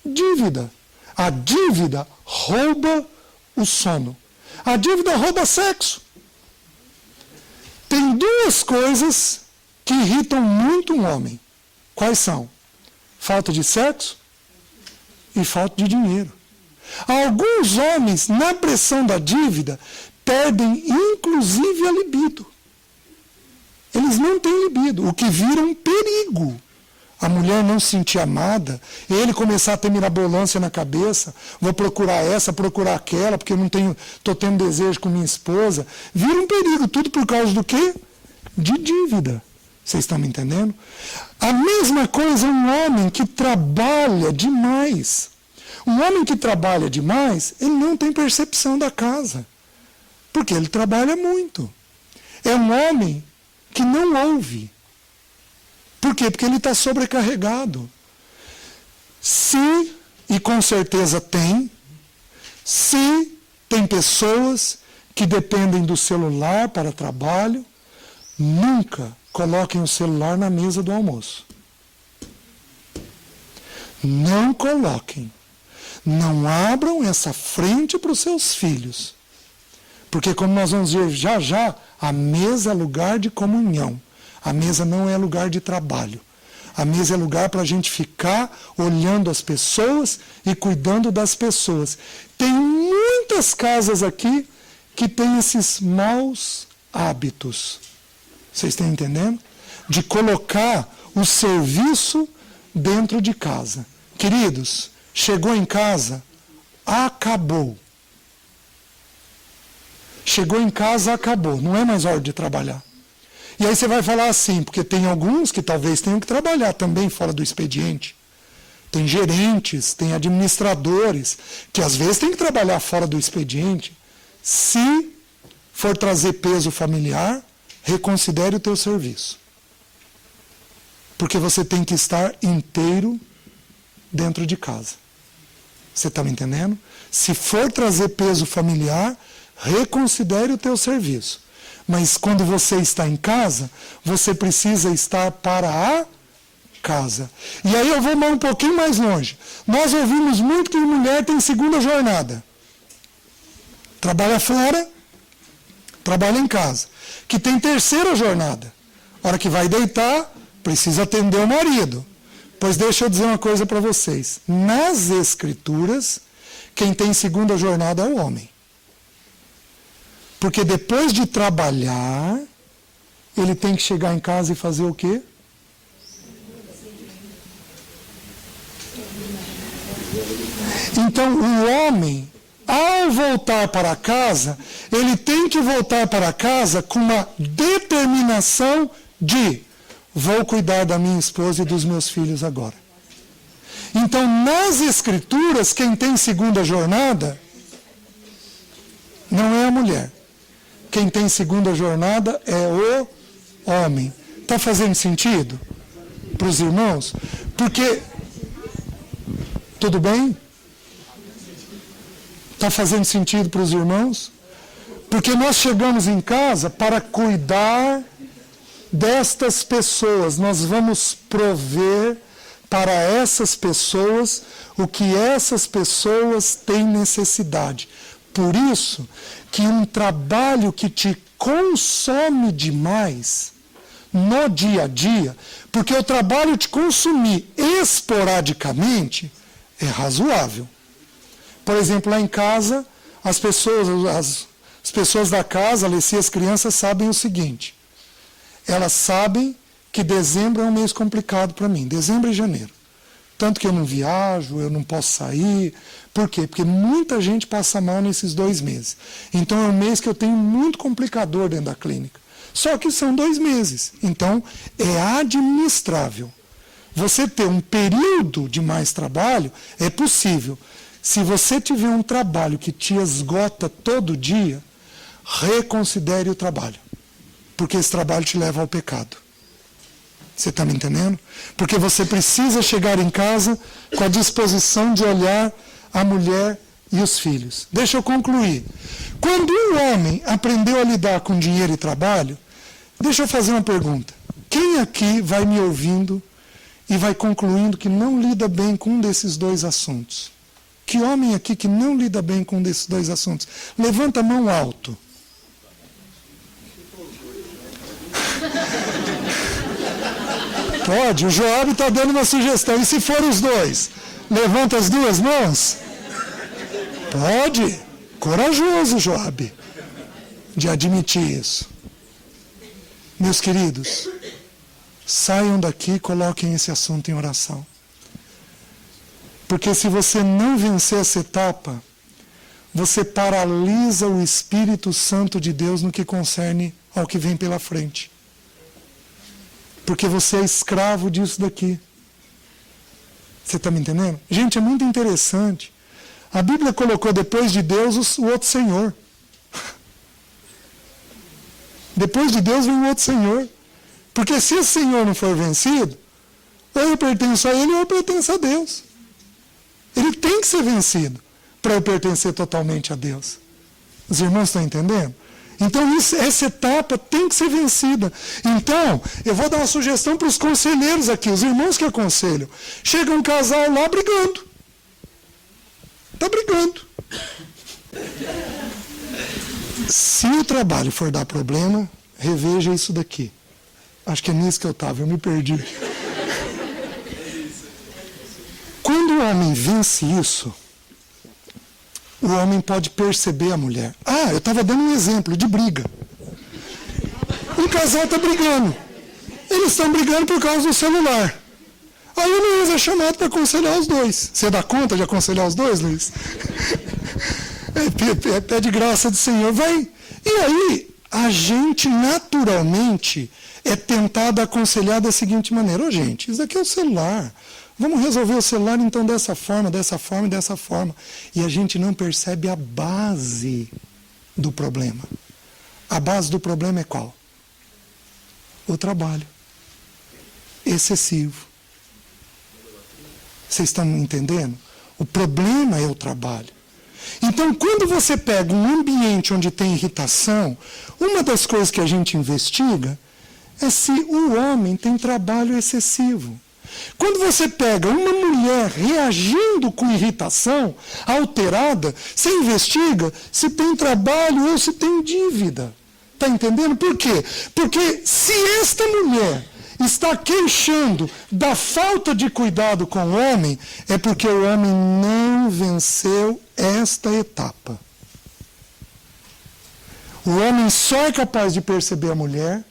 dívida. A dívida rouba o sono. A dívida rouba sexo. Tem duas coisas que irritam muito um homem. Quais são? Falta de sexo e falta de dinheiro. Alguns homens, na pressão da dívida, perdem inclusive a libido. Eles não têm libido, o que vira um perigo. A mulher não se sentir amada, ele começar a ter mirabolância na cabeça, vou procurar essa, procurar aquela, porque eu não tenho, estou tendo desejo com minha esposa. Vira um perigo, tudo por causa do quê? De dívida. Vocês estão me entendendo? A mesma coisa um homem que trabalha demais. Um homem que trabalha demais, ele não tem percepção da casa. Porque ele trabalha muito. É um homem que não ouve. Por quê? Porque ele está sobrecarregado. Se, e com certeza tem, se tem pessoas que dependem do celular para trabalho, nunca coloquem o celular na mesa do almoço. Não coloquem. Não abram essa frente para os seus filhos. Porque, como nós vamos ver já já, a mesa é lugar de comunhão. A mesa não é lugar de trabalho. A mesa é lugar para a gente ficar olhando as pessoas e cuidando das pessoas. Tem muitas casas aqui que têm esses maus hábitos. Vocês estão entendendo? De colocar o serviço dentro de casa. Queridos, chegou em casa, acabou. Chegou em casa, acabou. Não é mais hora de trabalhar. E aí você vai falar assim, porque tem alguns que talvez tenham que trabalhar também fora do expediente. Tem gerentes, tem administradores, que às vezes tem que trabalhar fora do expediente. Se for trazer peso familiar, reconsidere o teu serviço. Porque você tem que estar inteiro dentro de casa. Você está me entendendo? Se for trazer peso familiar, reconsidere o teu serviço. Mas quando você está em casa, você precisa estar para a casa. E aí eu vou um pouquinho mais longe. Nós ouvimos muito que mulher tem segunda jornada. Trabalha fora, trabalha em casa. Que tem terceira jornada. A hora que vai deitar, precisa atender o marido. Pois deixa eu dizer uma coisa para vocês. Nas Escrituras, quem tem segunda jornada é o homem. Porque depois de trabalhar, ele tem que chegar em casa e fazer o quê? Então, o homem, ao voltar para casa, ele tem que voltar para casa com uma determinação de vou cuidar da minha esposa e dos meus filhos agora. Então, nas Escrituras, quem tem segunda jornada não é a mulher. Quem tem segunda jornada é o homem. Está fazendo sentido para os irmãos? Porque, tudo bem? Está fazendo sentido para os irmãos? Porque nós chegamos em casa para cuidar destas pessoas. Nós vamos prover para essas pessoas o que essas pessoas têm necessidade. Por isso que um trabalho que te consome demais no dia a dia, porque o trabalho te consumir esporadicamente é razoável. Por exemplo, lá em casa, as pessoas da casa, as crianças sabem o seguinte, elas sabem que dezembro é um mês complicado para mim, dezembro e janeiro. Tanto que eu não viajo, eu não posso sair. Por quê? Porque muita gente passa mal nesses 2 meses. Então é um mês que eu tenho muito complicador dentro da clínica. Só que são 2 meses. Então é administrável. Você ter um período de mais trabalho é possível. Se você tiver um trabalho que te esgota todo dia, reconsidere o trabalho. Porque esse trabalho te leva ao pecado. Você está me entendendo? Porque você precisa chegar em casa com a disposição de olhar a mulher e os filhos. Deixa eu concluir. Quando um homem aprendeu a lidar com dinheiro e trabalho, deixa eu fazer uma pergunta. Quem aqui vai me ouvindo e vai concluindo que não lida bem com um desses 2 assuntos? Que homem aqui que não lida bem com um desses 2 assuntos? Levanta a mão alto. Pode, o Joab está dando uma sugestão. E se for os 2? Levanta as 2 mãos? Pode. Corajoso, Joab, de admitir isso. Meus queridos, saiam daqui e coloquem esse assunto em oração. Porque se você não vencer essa etapa, você paralisa o Espírito Santo de Deus no que concerne ao que vem pela frente. Porque você é escravo disso daqui. Você está me entendendo? Gente, é muito interessante. A Bíblia colocou depois de Deus o outro Senhor. Depois de Deus vem o outro Senhor. Porque se esse Senhor não for vencido, ou eu pertenço a Ele ou eu pertenço a Deus. Ele tem que ser vencido para eu pertencer totalmente a Deus. Os irmãos estão entendendo? Então essa etapa tem que ser vencida. Então, eu vou dar uma sugestão para os conselheiros aqui, os irmãos que aconselham. Chega um casal lá brigando. Está brigando. Se o trabalho for dar problema, reveja isso daqui. Acho que é nisso que eu estava, eu me perdi. Quando o homem vence isso, o homem pode perceber a mulher. Ah, eu estava dando um exemplo de briga. Um casal está brigando. Eles estão brigando por causa do celular. Aí o Luiz é chamado para aconselhar os dois. Você dá conta de aconselhar os dois, Luiz? É de graça do Senhor. Vai. E aí, a gente naturalmente é tentado a aconselhar da seguinte maneira. Ô, gente, isso aqui é o celular. Vamos resolver o celular então dessa forma, dessa forma e dessa forma. E a gente não percebe a base do problema. A base do problema é qual? O trabalho. Excessivo. Vocês estão entendendo? O problema é o trabalho. Então, quando você pega um ambiente onde tem irritação, uma das coisas que a gente investiga é se o homem tem trabalho excessivo. Quando você pega uma mulher reagindo com irritação, alterada, você investiga se tem trabalho ou se tem dívida. Está entendendo? Por quê? Porque se esta mulher está queixando da falta de cuidado com o homem, é porque o homem não venceu esta etapa. O homem só é capaz de perceber a mulher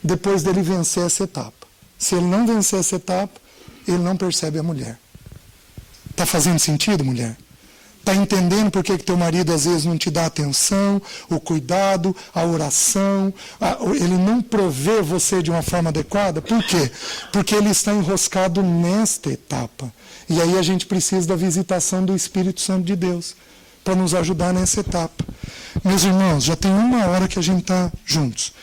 depois dele vencer essa etapa. Se ele não vencer essa etapa, ele não percebe a mulher. Está fazendo sentido, mulher? Está entendendo por que teu marido às vezes não te dá atenção, o cuidado, a oração, ele não provê você de uma forma adequada? Por quê? Porque ele está enroscado nesta etapa. E aí a gente precisa da visitação do Espírito Santo de Deus para nos ajudar nessa etapa. Meus irmãos, já tem 1 hora que a gente está juntos.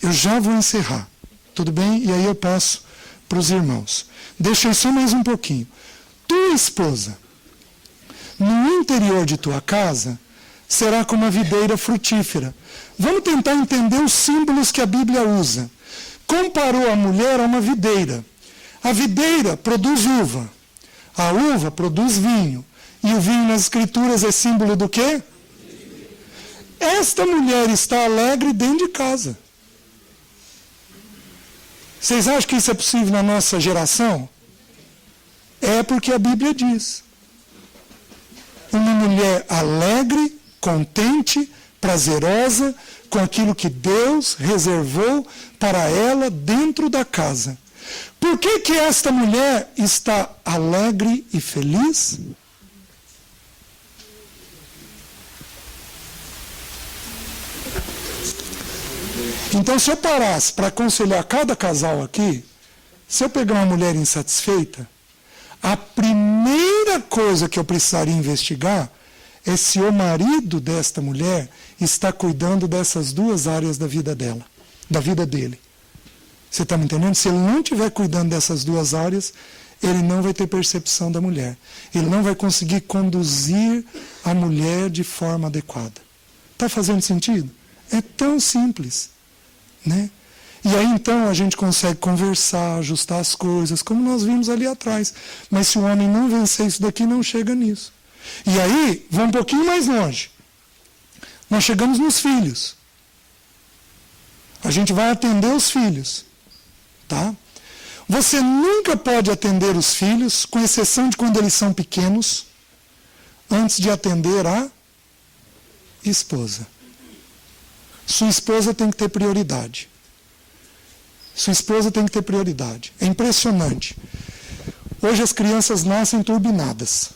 Eu já vou encerrar, tudo bem? E aí eu passo para os irmãos. Deixa eu só mais um pouquinho. Tua esposa, no interior de tua casa, será como a videira frutífera. Vamos tentar entender os símbolos que a Bíblia usa. Comparou a mulher a uma videira. A videira produz uva. A uva produz vinho. E o vinho nas Escrituras é símbolo do quê? Esta mulher está alegre dentro de casa. Vocês acham que isso é possível na nossa geração? É porque a Bíblia diz. Uma mulher alegre, contente, prazerosa, com aquilo que Deus reservou para ela dentro da casa. Por que esta mulher está alegre e feliz? Então, se eu parasse para aconselhar cada casal aqui, se eu pegar uma mulher insatisfeita, a primeira coisa que eu precisaria investigar é se o marido desta mulher está cuidando dessas 2 áreas da vida dela, da vida dele. Você está me entendendo? Se ele não estiver cuidando dessas 2 áreas, ele não vai ter percepção da mulher. Ele não vai conseguir conduzir a mulher de forma adequada. Está fazendo sentido? É tão simples. Né? E aí então a gente consegue conversar, ajustar as coisas, como nós vimos ali atrás. Mas se o homem não vencer isso daqui, não chega nisso. E aí, vamos um pouquinho mais longe. Nós chegamos nos filhos. A gente vai atender os filhos. Tá? Você nunca pode atender os filhos, com exceção de quando eles são pequenos, antes de atender a esposa. Sua esposa tem que ter prioridade. Sua esposa tem que ter prioridade. É impressionante. Hoje as crianças nascem turbinadas.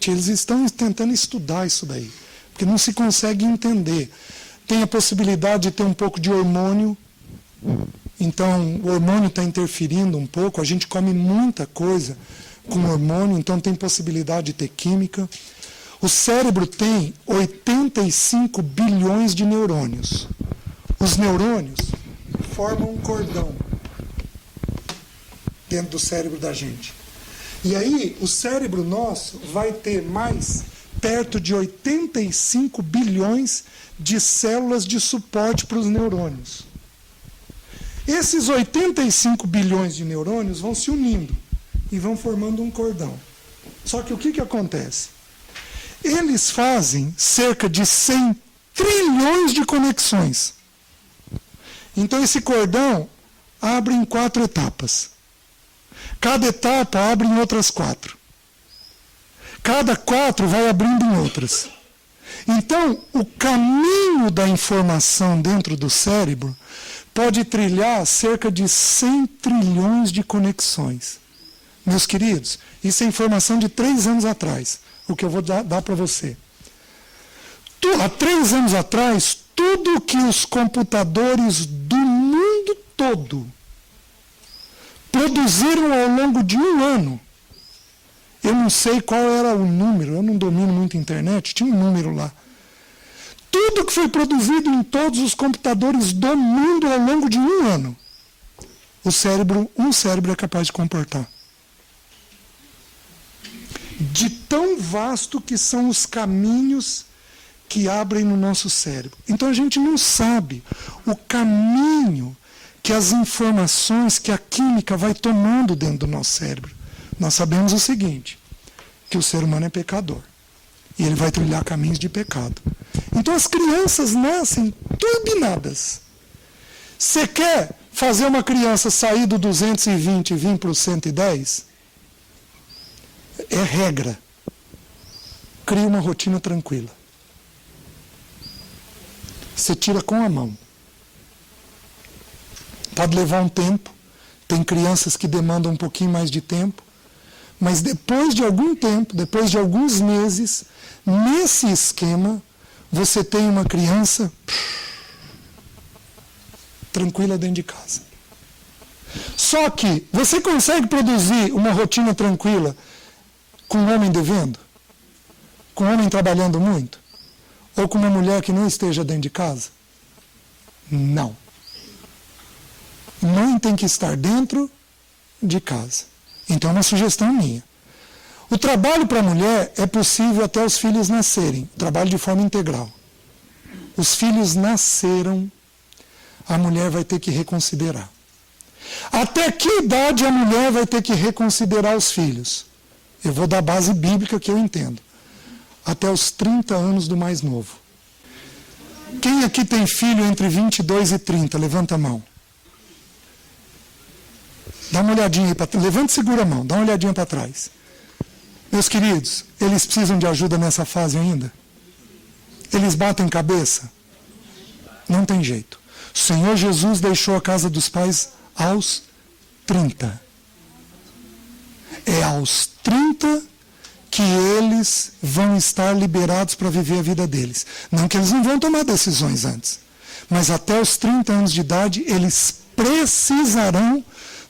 Eles estão tentando estudar isso daí, porque não se consegue entender. Tem a possibilidade de ter um pouco de hormônio, então o hormônio está interferindo um pouco, a gente come muita coisa com hormônio, então tem possibilidade de ter química. O cérebro tem 85 bilhões de neurônios. Os neurônios formam um cordão dentro do cérebro da gente. E aí, o cérebro nosso vai ter mais perto de 85 bilhões de células de suporte para os neurônios. Esses 85 bilhões de neurônios vão se unindo e vão formando um cordão. Só que o que acontece? Eles fazem cerca de 100 trilhões de conexões. Então esse cordão abre em 4 etapas. Cada etapa abre em outras 4. Cada 4 vai abrindo em outras. Então, o caminho da informação dentro do cérebro pode trilhar cerca de 100 trilhões de conexões. Meus queridos, isso é informação de 3 anos atrás, o que eu vou dar para você. Há 3 anos atrás, tudo que os computadores do mundo todo produziram ao longo de 1 ano, eu não sei qual era o número, eu não domino muito a internet, tinha um número lá. Tudo que foi produzido em todos os computadores do mundo ao longo de 1 ano, um cérebro é capaz de comportar. De tão vasto que são os caminhos que abrem no nosso cérebro. Então a gente não sabe o caminho que as informações, que a química vai tomando dentro do nosso cérebro. Nós sabemos o seguinte, que o ser humano é pecador. E ele vai trilhar caminhos de pecado. Então as crianças nascem turbinadas. Você quer fazer uma criança sair do 220 e vir para o 110? É regra. Cria uma rotina tranquila. Você tira com a mão. Pode levar um tempo. Tem crianças que demandam um pouquinho mais de tempo. Mas depois de algum tempo, depois de alguns meses, nesse esquema, você tem uma criança tranquila dentro de casa. Só que você consegue produzir uma rotina tranquila com um homem devendo? Com um homem trabalhando muito? Ou com uma mulher que não esteja dentro de casa? Não. Mãe tem que estar dentro de casa. Então é uma sugestão minha. O trabalho para a mulher é possível até os filhos nascerem. Trabalho de forma integral. Os filhos nasceram, a mulher vai ter que reconsiderar. Até que idade a mulher vai ter que reconsiderar os filhos? Eu vou dar a base bíblica que eu entendo. Até os 30 anos do mais novo. Quem aqui tem filho entre 22 e 30? Levanta a mão. Dá uma olhadinha aí para trás. Levanta e segura a mão. Dá uma olhadinha para trás. Meus queridos, eles precisam de ajuda nessa fase ainda? Eles batem cabeça? Não tem jeito. O Senhor Jesus deixou a casa dos pais aos 30. É aos 30 que eles vão estar liberados para viver a vida deles. Não que eles não vão tomar decisões antes. Mas até os 30 anos de idade, eles precisarão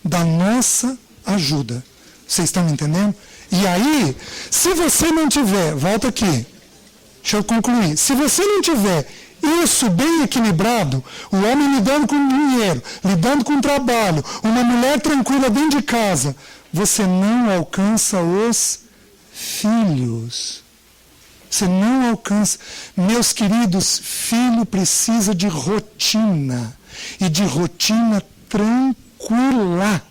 da nossa ajuda. Vocês estão me entendendo? E aí, se você não tiver, volta aqui, deixa eu concluir. Se você não tiver isso bem equilibrado, o homem lidando com dinheiro, lidando com trabalho, uma mulher tranquila dentro de casa, você não alcança os filhos. Você não alcança. Meus queridos, filho precisa de rotina. E de rotina tranquila.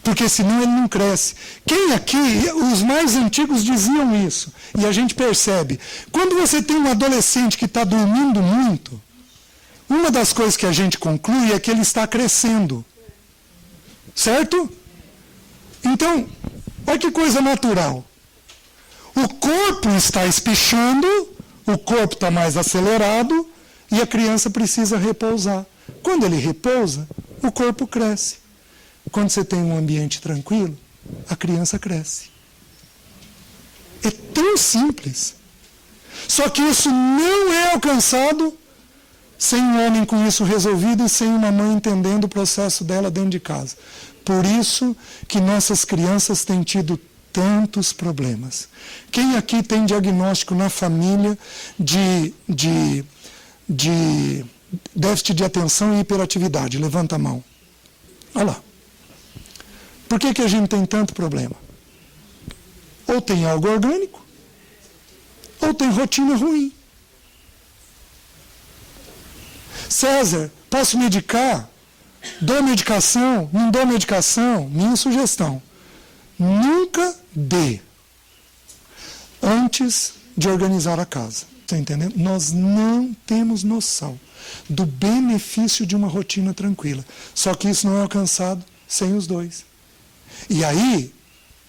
Porque senão ele não cresce. Quem aqui, os mais antigos diziam isso. E a gente percebe. Quando você tem um adolescente que está dormindo muito, uma das coisas que a gente conclui é que ele está crescendo. Certo? Então, olha que coisa natural. O corpo está espichando, o corpo está mais acelerado e a criança precisa repousar. Quando ele repousa, o corpo cresce. Quando você tem um ambiente tranquilo, a criança cresce. É tão simples. Só que isso não é alcançado sem um homem com isso resolvido e sem uma mãe entendendo o processo dela dentro de casa. Por isso que nossas crianças têm tido tantos problemas. Quem aqui tem diagnóstico na família de déficit de atenção e hiperatividade? Levanta a mão. Olha lá. Por que a gente tem tanto problema? Ou tem algo orgânico, ou tem rotina ruim. César, posso medicar? Dou medicação? Não dou medicação? Minha sugestão: nunca dê antes de organizar a casa. Está entendendo? Nós não temos noção do benefício de uma rotina tranquila. Só que isso não é alcançado sem os dois. E aí,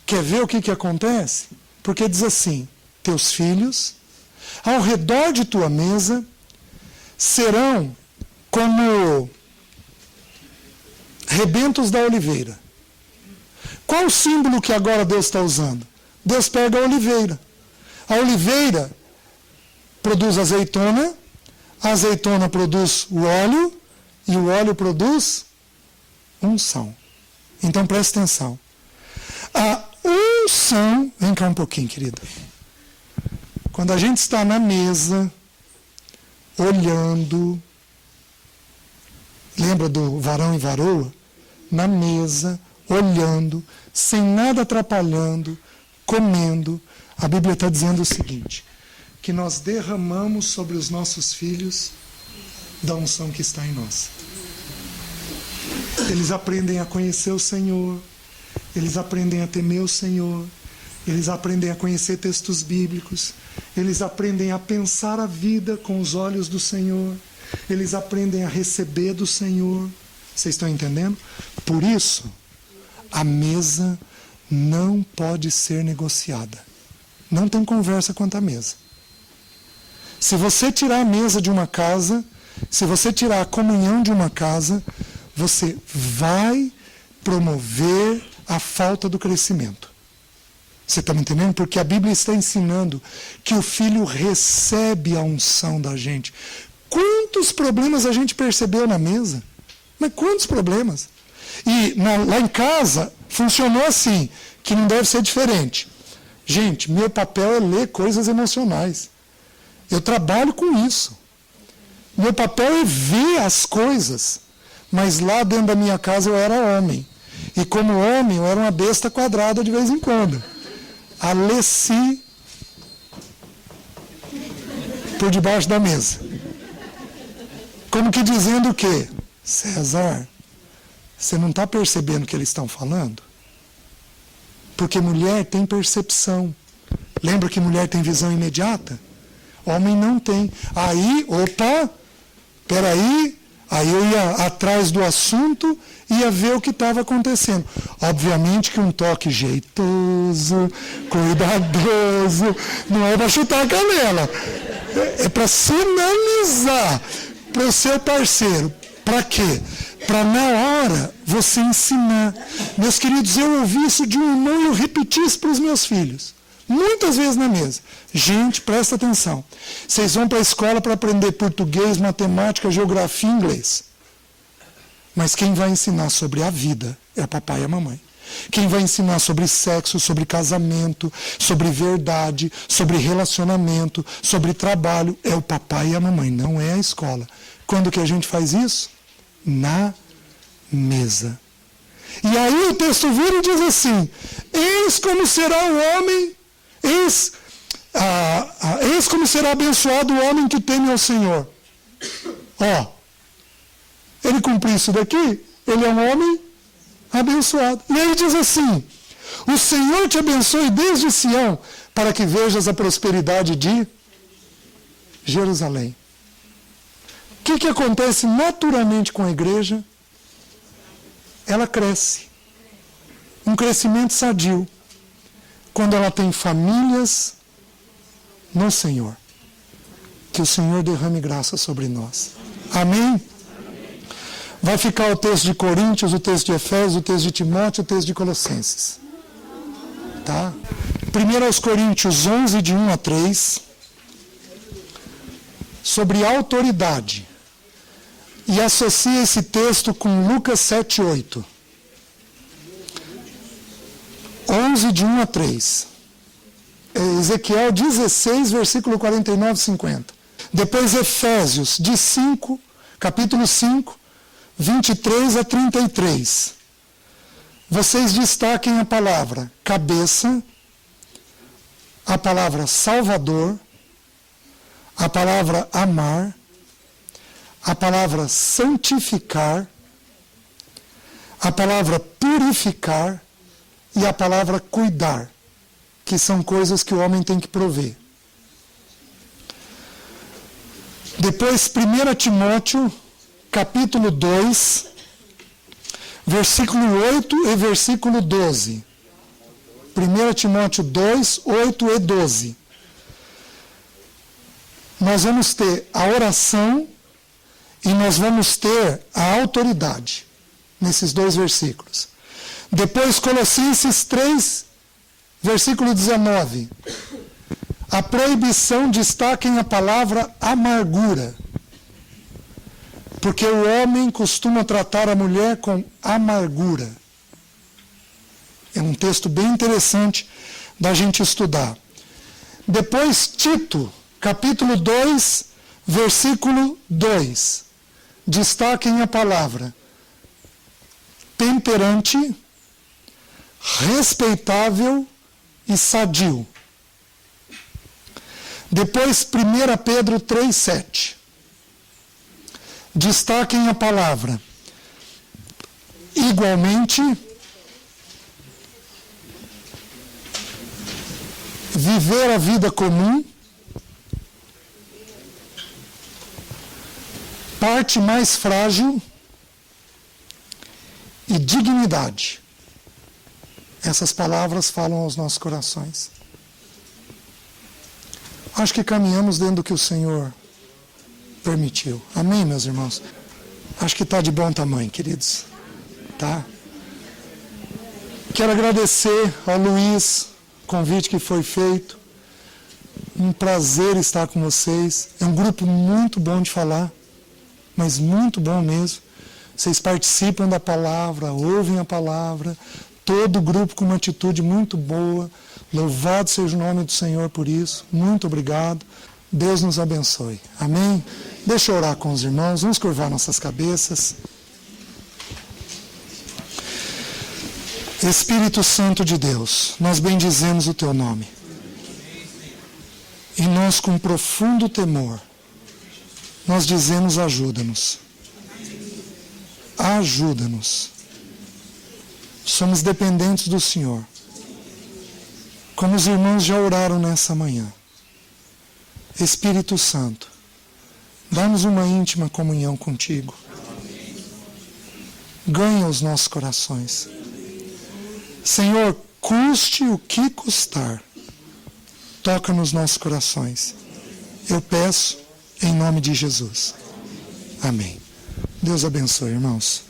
quer ver o que acontece? Porque diz assim: teus filhos, ao redor de tua mesa, serão como rebentos da oliveira. Qual o símbolo que agora Deus está usando? Deus pega a oliveira. A oliveira produz azeitona, a azeitona produz o óleo, e o óleo produz unção. Então preste atenção. A unção, vem cá um pouquinho, querida. Quando a gente está na mesa, olhando, lembra do varão e varoa? Na mesa, olhando, sem nada atrapalhando, comendo, a Bíblia está dizendo o seguinte: que nós derramamos sobre os nossos filhos da unção que está em nós. Eles aprendem a conhecer o Senhor, eles aprendem a temer o Senhor, eles aprendem a conhecer textos bíblicos, eles aprendem a pensar a vida com os olhos do Senhor, eles aprendem a receber do Senhor. Vocês estão entendendo? Por isso, a mesa não pode ser negociada. Não tem conversa quanto à mesa. Se você tirar a mesa de uma casa, se você tirar a comunhão de uma casa, você vai promover a falta do crescimento. Você está me entendendo? Porque a Bíblia está ensinando que o filho recebe a unção da gente. Quantos problemas a gente percebeu na mesa? Mas quantos problemas? E lá em casa funcionou assim, que não deve ser diferente. Gente, meu papel é ler coisas emocionais. Eu trabalho com isso. Meu papel é ver as coisas. Mas lá dentro da minha casa eu era homem. E como homem eu era uma besta quadrada de vez em quando. Alessi por debaixo da mesa. Como que dizendo o quê? César, você não está percebendo o que eles estão falando? Porque mulher tem percepção. Lembra que mulher tem visão imediata? Homem não tem. Aí, opa, peraí, aí eu ia atrás do assunto e ia ver o que estava acontecendo. Obviamente que um toque jeitoso, cuidadoso, não é para chutar a canela. É para sinalizar para o seu parceiro. Para quê? Para na hora você ensinar. Meus queridos, eu ouvi isso de um irmão e eu repeti isso para os meus filhos. Muitas vezes na mesa. Gente, presta atenção. Vocês vão para a escola para aprender português, matemática, geografia e inglês. Mas quem vai ensinar sobre a vida é o papai e a mamãe. Quem vai ensinar sobre sexo, sobre casamento, sobre verdade, sobre relacionamento, sobre trabalho, é o papai e a mamãe, não é a escola. Quando que a gente faz isso? Na mesa. E aí o texto vira e diz assim: eis como será o homem, eis como será abençoado o homem que teme ao Senhor. Ó, ele cumpriu isso daqui, ele é um homem abençoado. E aí ele diz assim: o Senhor te abençoe desde Sião, para que vejas a prosperidade de Jerusalém. O que acontece naturalmente com a igreja? Ela cresce. Um crescimento sadio. Quando ela tem famílias no Senhor. Que o Senhor derrame graça sobre nós. Amém? Vai ficar o texto de Coríntios, o texto de Efésios, o texto de Timóteo, o texto de Colossenses. Tá? 1 Coríntios 11, de 1 a 3, sobre autoridade. E associa esse texto com Lucas 7, 8. 11, de 1 a 3. Ezequiel 16, versículo 49 e 50. Depois Efésios, de 5, capítulo 5, 23 a 33. Vocês destaquem a palavra cabeça, a palavra salvador, a palavra amar, a palavra santificar, a palavra purificar e a palavra cuidar, que são coisas que o homem tem que prover. Depois 1 Timóteo, capítulo 2, versículo 8 e versículo 12. 1 Timóteo 2, 8 e 12. Nós vamos ter a oração e nós vamos ter a autoridade nesses dois versículos. Depois Colossenses 3, versículo 19. A proibição destaquem a palavra amargura. Porque o homem costuma tratar a mulher com amargura. É um texto bem interessante da gente estudar. Depois, Tito, capítulo 2, versículo 2. Destaquem a palavra temperante, respeitável e sadio. Depois, 1 Pedro 3, 7. Destaquem a palavra igualmente, viver a vida comum, parte mais frágil e dignidade. Essas palavras falam aos nossos corações. Acho que caminhamos dentro do que o Senhor permitiu. Amém, meus irmãos? Acho que está de bom tamanho, queridos. Tá? Quero agradecer ao Luiz o convite que foi feito. Um prazer estar com vocês. É um grupo muito bom de falar, mas muito bom mesmo. Vocês participam da palavra, ouvem a palavra. Todo o grupo com uma atitude muito boa. Louvado seja o nome do Senhor por isso. Muito obrigado. Deus nos abençoe. Amém? Deixa eu orar com os irmãos. Vamos curvar nossas cabeças. Espírito Santo de Deus, nós bendizemos o Teu nome. E nós, com profundo temor, nós dizemos: ajuda-nos. Ajuda-nos. Somos dependentes do Senhor. Como os irmãos já oraram nessa manhã. Espírito Santo, dá-nos uma íntima comunhão contigo. Ganha os nossos corações. Senhor, custe o que custar, toca nos nossos corações. Eu peço em nome de Jesus. Amém. Deus abençoe, irmãos.